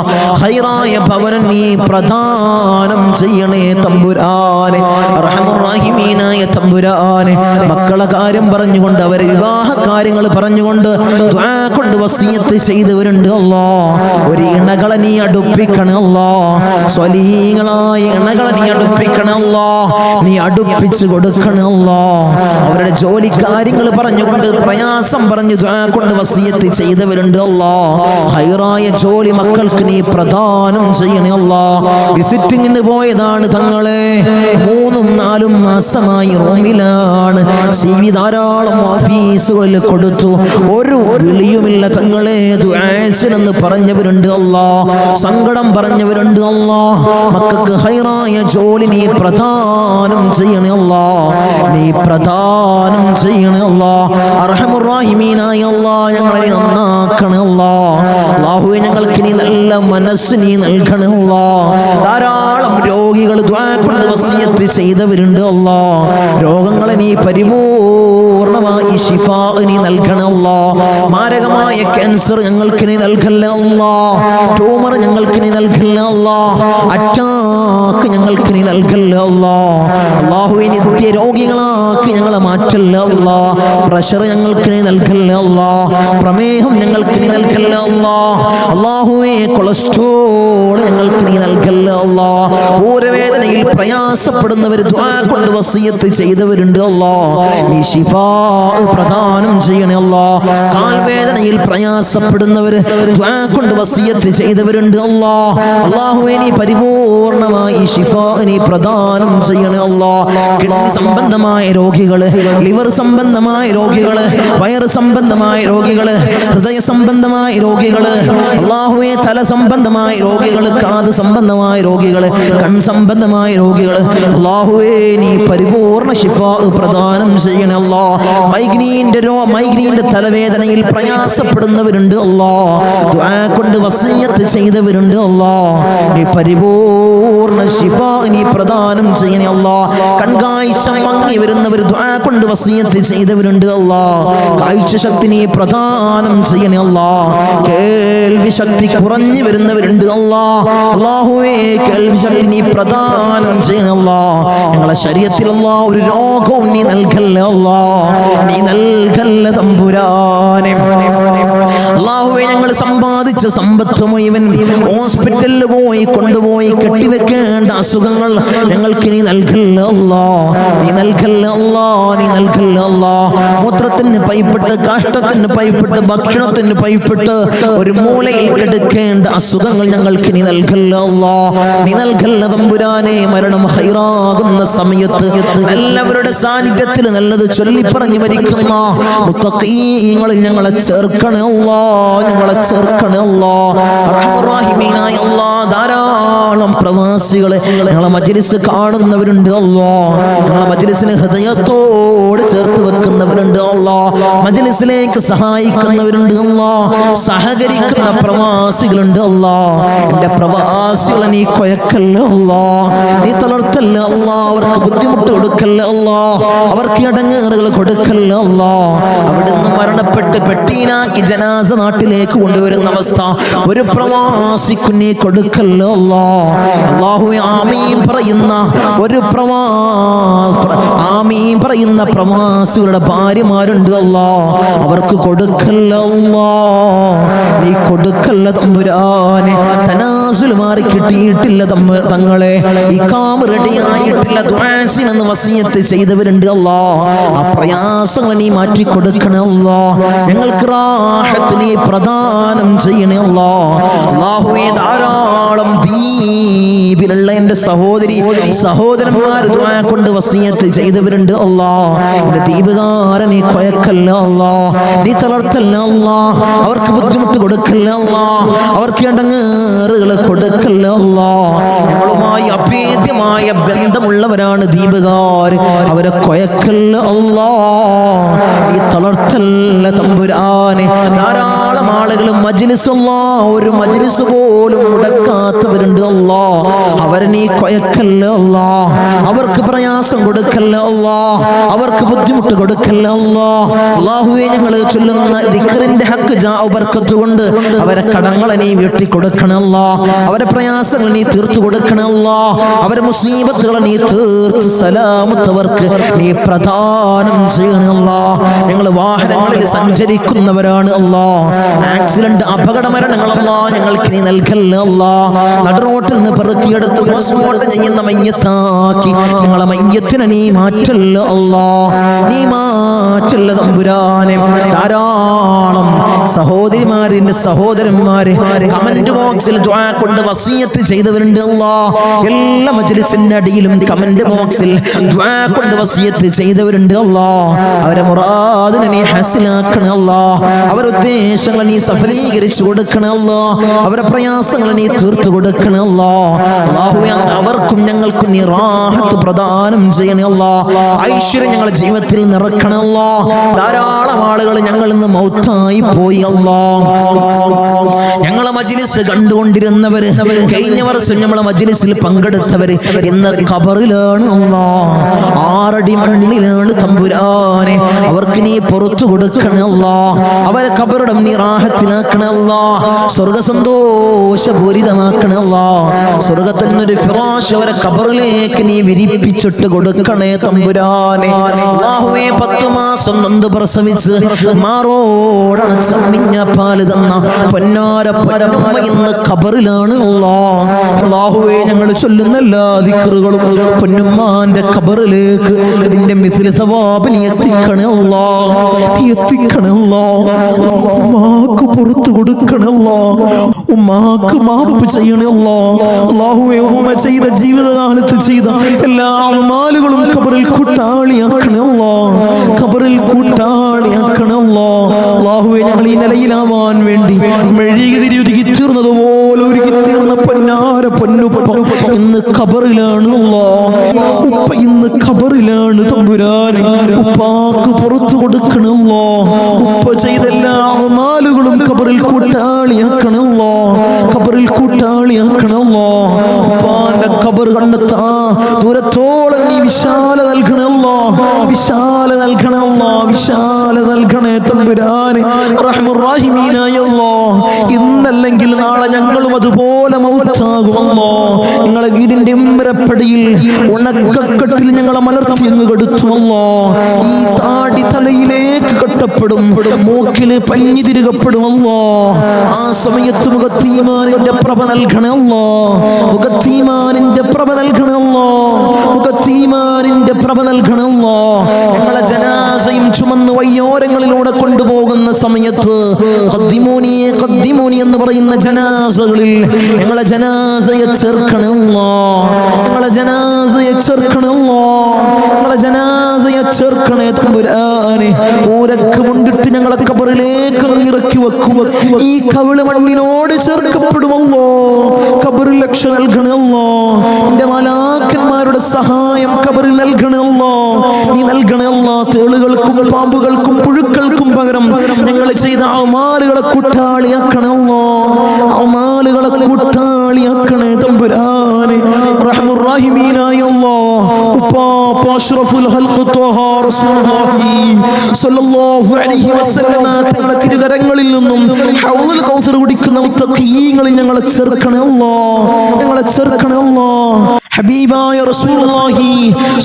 ഖൈറായ ഭവനം നീ പ്രദാനം ചെയ്യണേ തമ്പുരാനെ. അർഹമുർ റഹീമീനായ തമ്പുരാനെ, മക്കളെ കാര്യം പറഞ്ഞുകൊണ്ട് അവരെ വിവാഹ കാര്യങ്ങൾ പറഞ്ഞുകൊണ്ട് ദുആ കൊണ്ട് വസിയത്ത് ചെയ്തവരുണ്ട് അല്ലാ. ഒരു ഇണകളെ നീ അടുപ്പിക്കണേ അല്ലാ, സ്വലീഹീങ്ങളായ ഇണകളെ നീ അടുപ്പിക്കണേ അല്ലാ, നീ അടുപ്പിച്ച് കൊടുക്കണേ അല്ലാ. അവരുടെ ജോലി കാര്യങ്ങൾ പറഞ്ഞുകൊണ്ട് പ്രയാസം പറഞ്ഞു ദുആ കൊണ്ട് വസിയത്ത് ചെയ്തവരുണ്ട് അല്ലാ. ഖൈറായ ജോലി മക്കൾക്ക് നീ പ്രദാനം ചെയ്യണേ അല്ലാ. വിസിറ്റിങ്ങിന് പോയതാണ് തങ്ങളെ, 3-4 മാസമായി റൂമിലാണ്. CV ധാരാളം ഓഫീസുകളിൽ കൊടുത്തു, ഒരു വിളിയുമില്ല തങ്ങളെ. ദുആ ചെയ്യണമെന്ന് പറഞ്ഞവരുണ്ട് അല്ലാ, സങ്കടം പറഞ്ഞവരുണ്ട് അല്ലാ. മക്കൾക്ക് ഖൈറായ ജോലി നീ പ്രദാനം ചെയ്യണേ അല്ലാ, നീ പ്രദാനം ചെയ്യണേ അല്ലാ. അർഹമുർ റഹീമീനായ അല്ലാ ഞങ്ങളെ നന്നാക്കണേ അല്ലാ. അല്ലാഹുവേ ഞങ്ങൾക്ക് നീ നല്ല മനസ്സ് നീ നൽകണേ അല്ലാ. ധാരാളം രോഗികൾ ദുആ കൊണ്ട് വസിയത്ത് ചെയ്തവരുണ്ട് അല്ലാ. രോഗങ്ങളെ നീ പരിപൂർണമായി ശിഫാ നീ നൽകണേ അല്ലാ. മാരകമായ ക്യാൻസർ ഞങ്ങൾക്ക് നീ നൽകല്ല അല്ലാ, ട്യൂമർ ഞങ്ങൾക്ക് നീ നൽകല്ല അല്ലാ, അറ്റാക്ക് ഞങ്ങൾക്ക് നീ നൽകല്ല അല്ലാ. അല്ലാഹുവേ നിത്യ രോഗികളാക്കി ഞങ്ങളെ മാറ്റല്ല അല്ലാ. പ്രഷർ ഞങ്ങൾക്ക് നീ നൽകല്ല അല്ലാ, പ്രമേഹം ഞങ്ങൾക്ക് നീ നൽകല്ല അല്ലാ. അല്ലാഹുവേ കൊളസ്ട്രോൾ ഞങ്ങൾക്ക് നീ നൽകല്ല അല്ലാ. ഊരവേദനയിൽ പ്രയാസപ്പെടുന്നവർ ദുആ കൊണ്ട് വസിയത്ത് ചെയ്തവരുണ്ട് അല്ലാ, നീ ശിഫാ പ്രദാനം ചെയ്യണേ അല്ലാ. കാൽവേദനയിൽ പ്രയാസപ്പെടുന്നവർ ദുആ കൊണ്ട് വസിയത്ത് ചെയ്തവരുണ്ട് അല്ലാ. അല്ലാഹുവേ നീ പരിപൂർണമായി ശിഫാ നീ പ്രദാനം ചെയ്യണേ അല്ലാ. കിഡ്നി സംബന്ധമായ രോഗികള്, ലിവർ സംബന്ധമായ രോഗികള്, വയറ് സംബന്ധമായ രോഗികള്, ഹൃദയ സംബന്ധമായ രോഗികള്, അല്ലാഹുവേ തല സംബന്ധമായ രോഗികള്, കാത് സംബന്ധമായ രോഗികള്, കൺ സംബന്ധമായ രോഗികള്, അല്ലാഹുവേ നീ പരിപൂർണ ശിഫാ പ്രദാനം ചെയ്യണേ അല്ലാ. മൈഗ്രീന്റെ തലവേദനയിൽ പ്രയാസപ്പെടുന്നവരുണ്ട് അല്ലാ, ദുആ കൊണ്ട് വസിയത്ത് ചെയ്തവരുണ്ട് അല്ലാ, നീ പരിപൂർണ ശിഫാ നീ പ്രദാനം ചെയ്യണേ അല്ലാ. കൺകാഴ്ച മങ്ങി വരുന്നവർ ദുആ കൊണ്ട് വസിയത്ത് ചെയ്തവരുണ്ട് അല്ലാ, കാഴ്ച ശക്തി നീ പ്രദാനം ചെയ്യണേ അല്ലാ. കേൾവി ശക്തി കുറഞ്ഞു വരുന്നവരുണ്ട് അല്ലാ, അല്ലാഹുവേ കേൾവി ശക്തി നീ പ്രദാനം ചെയ്യണേ അല്ലാ. ഞങ്ങളെ ശരീരത്തിൽ അല്ലാ ഒരു രോഗവും നീ നൽകല്ല അല്ലാ, നീ നൽകല്ല തമ്പുരാനെ. അല്ലാഹുവേ ഞങ്ങൾ സമ്പാദിച്ച സമ്പത്ത് മുഴുവൻ ഹോസ്പിറ്റലിൽ പോയി കൊണ്ടുപോയി കെട്ടിവെക്കേണ്ട അസുഖങ്ങൾ ഞങ്ങൾക്ക് നീ നൽകല്ല അല്ലാ, നീ നൽകല്ല അല്ലാ, നീ നൽകല്ല അല്ലാ. മൂത്രത്തിന് പൈപ്പിട്ട്, കാഷ്ടത്തിന് പൈപ്പിട്ട്, ഭക്ഷണത്തിന് പൈപ്പിട്ട് ഒരു മൂലയിൽ കിടക്കേണ്ട അസുഖങ്ങൾ ഞങ്ങൾക്ക് നീ നൽകല്ല അല്ലാ, നീ നൽകല്ല തമ്പുരാനെ. മരണം ഹൈറാകുന്ന സമയത്ത് എല്ലാവരുടെ സാന്നിധ്യത്തിൽ നല്ലത് ചൊല്ലിപ്പറഞ്ഞു മരിക്കുന്ന മുത്തഖീങ്ങളിൽ ഞങ്ങളെ ചേർക്കണേ അല്ലാ, ഞങ്ങളെ ചേർക്കണേ അല്ലാ. റഹ്മാനായ അല്ലാ ധാരാളം ധാരാളം പ്രവാസികളെ ഞങ്ങളെ മജ്ലിസ് കാണുന്നവരുണ്ട് അല്ലാഹ്. ഞങ്ങളെ മജ്ലിസിനെ ഹൃദയത്തോട് ചേർത്ത് വെക്കുന്നവരുണ്ട് അല്ലാഹ്. മജ്ലിസിലേക്ക് സഹായിക്കുന്നവരുണ്ട് അല്ലാഹ്. സഹകരിക്കുന്ന പ്രവാസികളുണ്ട് അല്ലാഹ്. എൻ്റെ പ്രവാസികളെ നീ കൊയക്കല്ല അല്ലാഹ്, നീ തളർത്തല്ല അല്ലാഹ്. അവർക്ക് ബുദ്ധിമുട്ട് കൊടുക്കല്ല അല്ലാഹ്, അവർക്ക് ഇടങ്ങേറുകൾ കൊടുക്കല്ല അല്ലാഹ്. അവിടുന്ന് മരണപ്പെട്ട് പെട്ടീനാക്കി ജനാസ നാട്ടിലേക്ക് കൊണ്ടുവരുന്ന അവസ്ഥ ഒരു പ്രവാസിക്കു നീ കൊടുക്കല്ല അല്ലാഹ്. അല്ലാഹുവേ ആമീൻ പറയുന്ന ഒരു ആമീൻ പറയുന്ന പ്രവാസികളുടെ ഭാര്യമാരുണ്ട് അല്ലാഹ്, അവർക്ക് കൊടുക്കല്ല അല്ലാഹ്, നീ കൊടുക്കല്ല തമ്പുരാനെ. തനാസുൽ മാറി കിട്ടിയിട്ടില്ല തങ്ങളെ, ഈ കാമ് റെഡിയായിട്ടില്ല, ദുആസിനെന്ന് വസിയത്ത് ചെയ്തവരുണ്ട് അല്ലാഹ്. ആ പ്രയാസങ്ങൾ നീ മാറ്റി കൊടുക്കണേ അല്ലാഹ്. ഞങ്ങൾക്ക് റാഹത്ത് നീ പ്രദാനം ചെയ്യണേ അല്ലാഹ്. അല്ലാഹുവേ ധാരാളം ദീപിലുള്ള എൻ്റെ സഹോദരന്മാർ ദുആ കൊണ്ട് വസിയത്ത് ചെയ്തവരുണ്ട് അല്ലാഹ്. എൻ്റെ ദീപകാരൻ നീ കൊയക്കല്ല അല്ലാഹ്, നീ തളർത്തല്ല അല്ലാഹ്. അവർക്ക് ബുദ്ധിമുട്ട് കൊടുക്കല്ല അല്ലാഹ്, അവർക്ക് ഇടങ്ങേറുകൾ കൊടുക്കല്ല അല്ലാഹ്. ഞങ്ങളുമായി അഭേദ്യമായ ബന്ധമുള്ളവരാണ് ദീപകാർ, അവരെ കൊയക്കല്ല അല്ലാഹ്, നീ തളർത്തല്ല തമ്പുരാനെ. ധാരാളം ആളുകൾ മജ്ലിസ് അല്ലാഹ് ഒരു മജ്ലിസ് പോലും മുടക്കാത്തവരുണ്ട് അല്ലാഹ്, അവരെ നീ കൊയക്കല്ല അല്ലാഹ്. അവർക്ക് പ്രയാസം കൊടുക്കല്ല അല്ലാഹ്, അവർക്ക് ബുദ്ധിമുട്ട് കൊടുക്കല്ല അല്ലാഹ്. അല്ലാഹുവേ ഞങ്ങൾ ചൊല്ലുന്ന ദിക്റിന്റെ ഹക്ക് ജാഉ ബർക്കത്ത് കൊണ്ട് അവരെ കടങ്ങളെ നീ വീട്ടി കൊടുക്കണം അല്ലാഹ്, അവരെ പ്രയാസങ്ങൾ നീ തീർത്തു കൊടുക്കണം അല്ലാഹ്, അവരെ മുസീബത്തുകളെ നീ തീർത്ത് സലാമത്തവർക്ക് നീ പ്രദാനം ചെയ്യണം അല്ലാഹ്. ഞങ്ങൾ വാഹനങ്ങളിൽ സഞ്ചരിക്കുന്നവരാണ് അല്ലാഹ്, ആക്സിഡന്റ് അപകട മരണങ്ങൾ അല്ലാഹ് ഞങ്ങൾക്ക് നീ നൽകല്ല അല്ലാഹ്. നടുറോട്ടിൽ നിന്ന് പെറുക്കിയെടുത്ത് പോസ്റ്റ്മോർട്ടം ചെയ്യുന്ന മയ്യത്താക്കി ഞങ്ങളെ മയ്യത്തിനെ നീ മാറ്റല്ല അല്ലാഹ്, നീ മാറ്റല്ല തമ്പുരാനെ. ധാരാളം സഹോദരിമാരിന്റെ സഹോദരന്മാര് കമന്റ് ബോക്സിൽ ദുആ കൊണ്ട് വസിയത്ത് ചെയ്തവരുണ്ട് അല്ലാഹ്. എല്ലാ മജ്ലിസിന്റെ അടിയിലും കമന്റ് ബോക്സിൽ ദുആ കൊണ്ട് വസിയത്ത് ചെയ്തവരുണ്ട് അല്ലാഹ്. അവരെ മുറാദിനെ നീ ഹസിലാക്കണേ അല്ലാഹ്, അവരുടെ ഉദ്ദേശങ്ങൾ നീ സഫലീകരിച്ചു കൊടുക്കണേ അല്ലാഹ്, അവരുടെ പ്രയാസങ്ങൾ നീ തീർത്തു കൊടുക്കണേ അല്ലാഹ്. അല്ലാഹുവേ അവർക്കും ഞങ്ങൾക്കും നീ റാഹത്ത് പ്രദാനം ചെയ്യണേ അല്ലാഹ്. ഐശ്വര്യം ഞങ്ങളുടെ ജീവിതത്തിൽ നിറക്കണേ അല്ലാഹ്. ധാരാളം ആളുകൾ ഞങ്ങളിൽ നിന്ന് മൗത്തായി പോയി അല്ലാഹ്. ഞങ്ങളെ മജ്ലിസ് കണ്ടുകൊണ്ടിരുന്നവര്, കഴിഞ്ഞ വർഷം നമ്മളെ മജ്ലിസിൽ പങ്കെടുത്തവര് ഇന്ന് ഖബറിലാണ് അല്ലാഹ്, 6 അടി മണ്ണിലാണ് തമ്പുരാനെ. അവർക്ക് നീ പുറത്തു കൊടുക്കണേ അല്ലാഹ്, അവരെ ഖബറിടം നീ റാഹത്തിലാക്കണേ അല്ലാഹ്, സ്വർഗ സന്തോഷപൂരിതമാക്കണേ അല്ലാഹ്. സ്വർഗത്തിൽ നിന്നൊരു ഫിറാശ് അവരെ ഖബറിലേക്ക് നീ വിരിപ്പിച്ചിട്ട് കൊടുക്കണേ തമ്പുരാനെ. അല്ലാഹുവേ 10 മാസം നൊന്ത് പ്രസവിച്ച് മാറോടണച്ച മിഞ്ഞ പാല് തന്ന പൊന്നാര പൊന്നുമ്മ ഇന്ന് ഖബറിലാണ് അല്ലാഹ്. അല്ലാഹുവേ ഞങ്ങൾ ചൊല്ലുന്ന എല്ലാ ദിക്റുകളും പൊന്നുമ്മാന്റെ ഖബറിലേക്ക് ഇതിന്റെ മിസ്ലി സവാബ് നീ എത്തിക്കണേ അല്ലാഹ്, എത്തിക്കണേ അല്ലാഹ്. ഉമ്മാക്ക് പുറത്തു കൊടുക്കണേ അല്ലാഹ്, ഉമ്മാക്ക് മാപ്പ് ചെയ്യണേ അല്ലാഹ്. അല്ലാഹുവേ ഉമ്മ ചെയ്ത ജീവിതകാലത്ത് ചെയ്ത എല്ലാ അമാലുകളും ഖബറിൽ കൂട്ടാളിയാക്കണേ അല്ലാഹ്, ഖബറിൽ കൂട്ടാളിയാക്കണേ അല്ലാഹ്. അല്ലാഹുവേ ഞങ്ങൾ ഈ നിലയിലാവാൻ വേണ്ടി മെഴുകുതിരി ഉരുകി തീർന്നതുപോലെ ഉരുകി തീർന്ന പൊന്നാര പൊന്നുപ്പ ഇന്ന് ഖബറിലാണ് അല്ലാഹ്. ഉപ്പ ഇന്ന് ഖബറിലാണ് തമ്പുരാനെ. ഉപ്പാക്ക് പുറത്തു കൊടുക്കണം അല്ലാഹ്. ഉപ്പ ചെയ്ത എല്ലാ അമാലുകളും ഖബറിൽ കൂട്ടാളിയാക്കണം അല്ലാഹ്, ഖബറിൽ കൂട്ടാളിയാക്കണം അല്ലാഹ്. ഉപ്പാന്റെ ഖബർ കണ്ടെത്താ ദൂരത്തോളം നീ വിശാല നൽകണം അല്ലാഹ്, വിശാല നൽകണം അല്ലാഹ്, വിശാല നൽകണേ തമ്പുരാനെ. റഹ്മുർ റഹീമീനായ അല്ലാഹ്, ഇന്നല്ലെങ്കിൽ നാളെ ഞങ്ങളും അതുപോലെ മൗത്താകും അല്ലാഹ്. ഞങ്ങളെ വീടിന്റെ ഉമ്മരപ്പടിയിൽ ഉണക്കക്കെട്ടിൽ ഞങ്ങളെ മലർത്തി അങ്ങ് കെടുത്തു അല്ലാഹ്. ഈ താടി തലയിലേക്ക് കെട്ടപ്പെടും, മൂക്കില് പഞ്ഞി തിരുകപ്പെടും അല്ലാഹ്. ആ സമയത്ത് മുഖത്തീമാനിന്റെ പ്രഭ നൽകണേ അല്ലാഹ്, മുഖത്തീമാനിന്റെ പ്രഭ നൽകണേ അല്ലാഹ്, മുഖത്തീമാനിന്റെ പ്രഭ നൽകണേ അല്ലാഹ്. ഞങ്ങളെ ജനാസയും ചുമന്ന് വയ്യോരങ്ങളിലൂടെ കൊണ്ടുപോകുന്ന സമയത്ത് ഖദ്ദിമൂനി ഖദ്ദിമൂനി എന്ന് പറയുന്ന ജനാസകളിൽ ഞങ്ങളെ ജനാസയെ ചേർക്കണേ അല്ലാഹ്, ഞങ്ങളെ ജനാസയെ ചേർക്കണേ അല്ലാഹ്, ഞങ്ങളെ ജനാസയെ ചേർക്കണേ തമ്പുരാനെ. ഊരക്ക് കൊണ്ടിട്ട് ഞങ്ങളെ ഖബറിലേക്ക് ഇറക്കി വെക്കും. ഈ കവിള് മണ്ണിനോട് ചേർക്കപ്പെടുമല്ലോ. ഖബറിൽ രക്ഷ നൽകണമല്ലോ. എന്റെ മലാക്കന്മാരുടെ സഹായം ഖബറിൽ നൽകണമല്ലോ. നീ നൽകണമല്ലോ. തേളുകൾക്കും പാമ്പുകൾക്കും പുഴുക്കൾക്കും പകരം ഞങ്ങൾ ചെയ്ത അമാലുകളെ കൂട്ടാളിയാക്കണമല്ലോ. അമാലുകളെ കൂട്ടാളിയാക്കണേ തമ്പുരാനെ. റഹ്മുർ റഹീമീനായ അല്ലാഹ്, ഉപ്പാപ്പ അഷ്റഫുൽ ഖൽഖ് ത്വഹ റസൂലുള്ളാഹി സ്വല്ലല്ലാഹു അലൈഹി വസല്ലമ തങ്ങളുടെ തിരുകരങ്ങളിൽ നിന്നും ഹൗദുൽ കൗസർ കുടിക്കുന്ന മുത്തഖീങ്ങളിൽ ഞങ്ങളെ ചേർക്കണേ അല്ലാഹ്. ഞങ്ങളെ ചേർക്കണേ അല്ലാഹ്. ഹബീബായ റസൂലുള്ളാഹി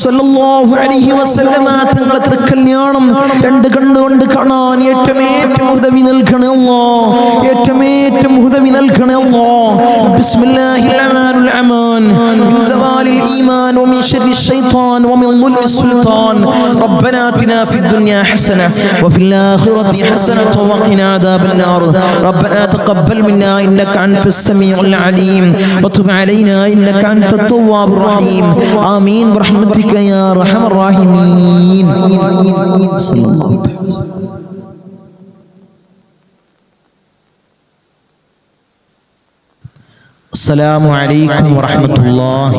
സ്വല്ലല്ലാഹു അലൈഹി വസല്ലമ തങ്ങളുടെ തിരുക്കല്യാണം രണ്ട് കണ്ണുകൊണ്ട് കാണാൻ ഏറ്റവും ഉദവി നൽകണേ അല്ലാഹ്. ഏറ്റവും ഉദവി നൽകണേ അല്ലാഹ്. ബിസ്മില്ലാഹിർ റഹ്മാനിർ റഹീം. മിൻ സവാലിൽ ഈമാൻ വമിൻ ശർരി ശൈത്താൻ വമിൻ ദുൽമിസ് സുൽത്താൻ. റബ്ബനാ ആതിനാ ഫിദ് ദുനിയാ ഹസന വഫിൽ ആഖിറതി ഹസനത വഖിനാ അദാബൻ നാർ. റബ്ബനാ തഖബ്ബൽ മിന്നാ ഇന്നക അൻതസ് സമീഉൽ അലീം വതുബ് അലൈനാ ഇന്നക അൻതത് തവ്വാബുർ റഹീം. ആമീൻ ബിറഹ്മതിക യാ അർഹമർ റഹീമീൻ. സല്ലല്ലാഹു അലൈഹി വസല്ലം. അസ്സലാമു അലൈക്കും വറഹ്മത്തുള്ളാഹി.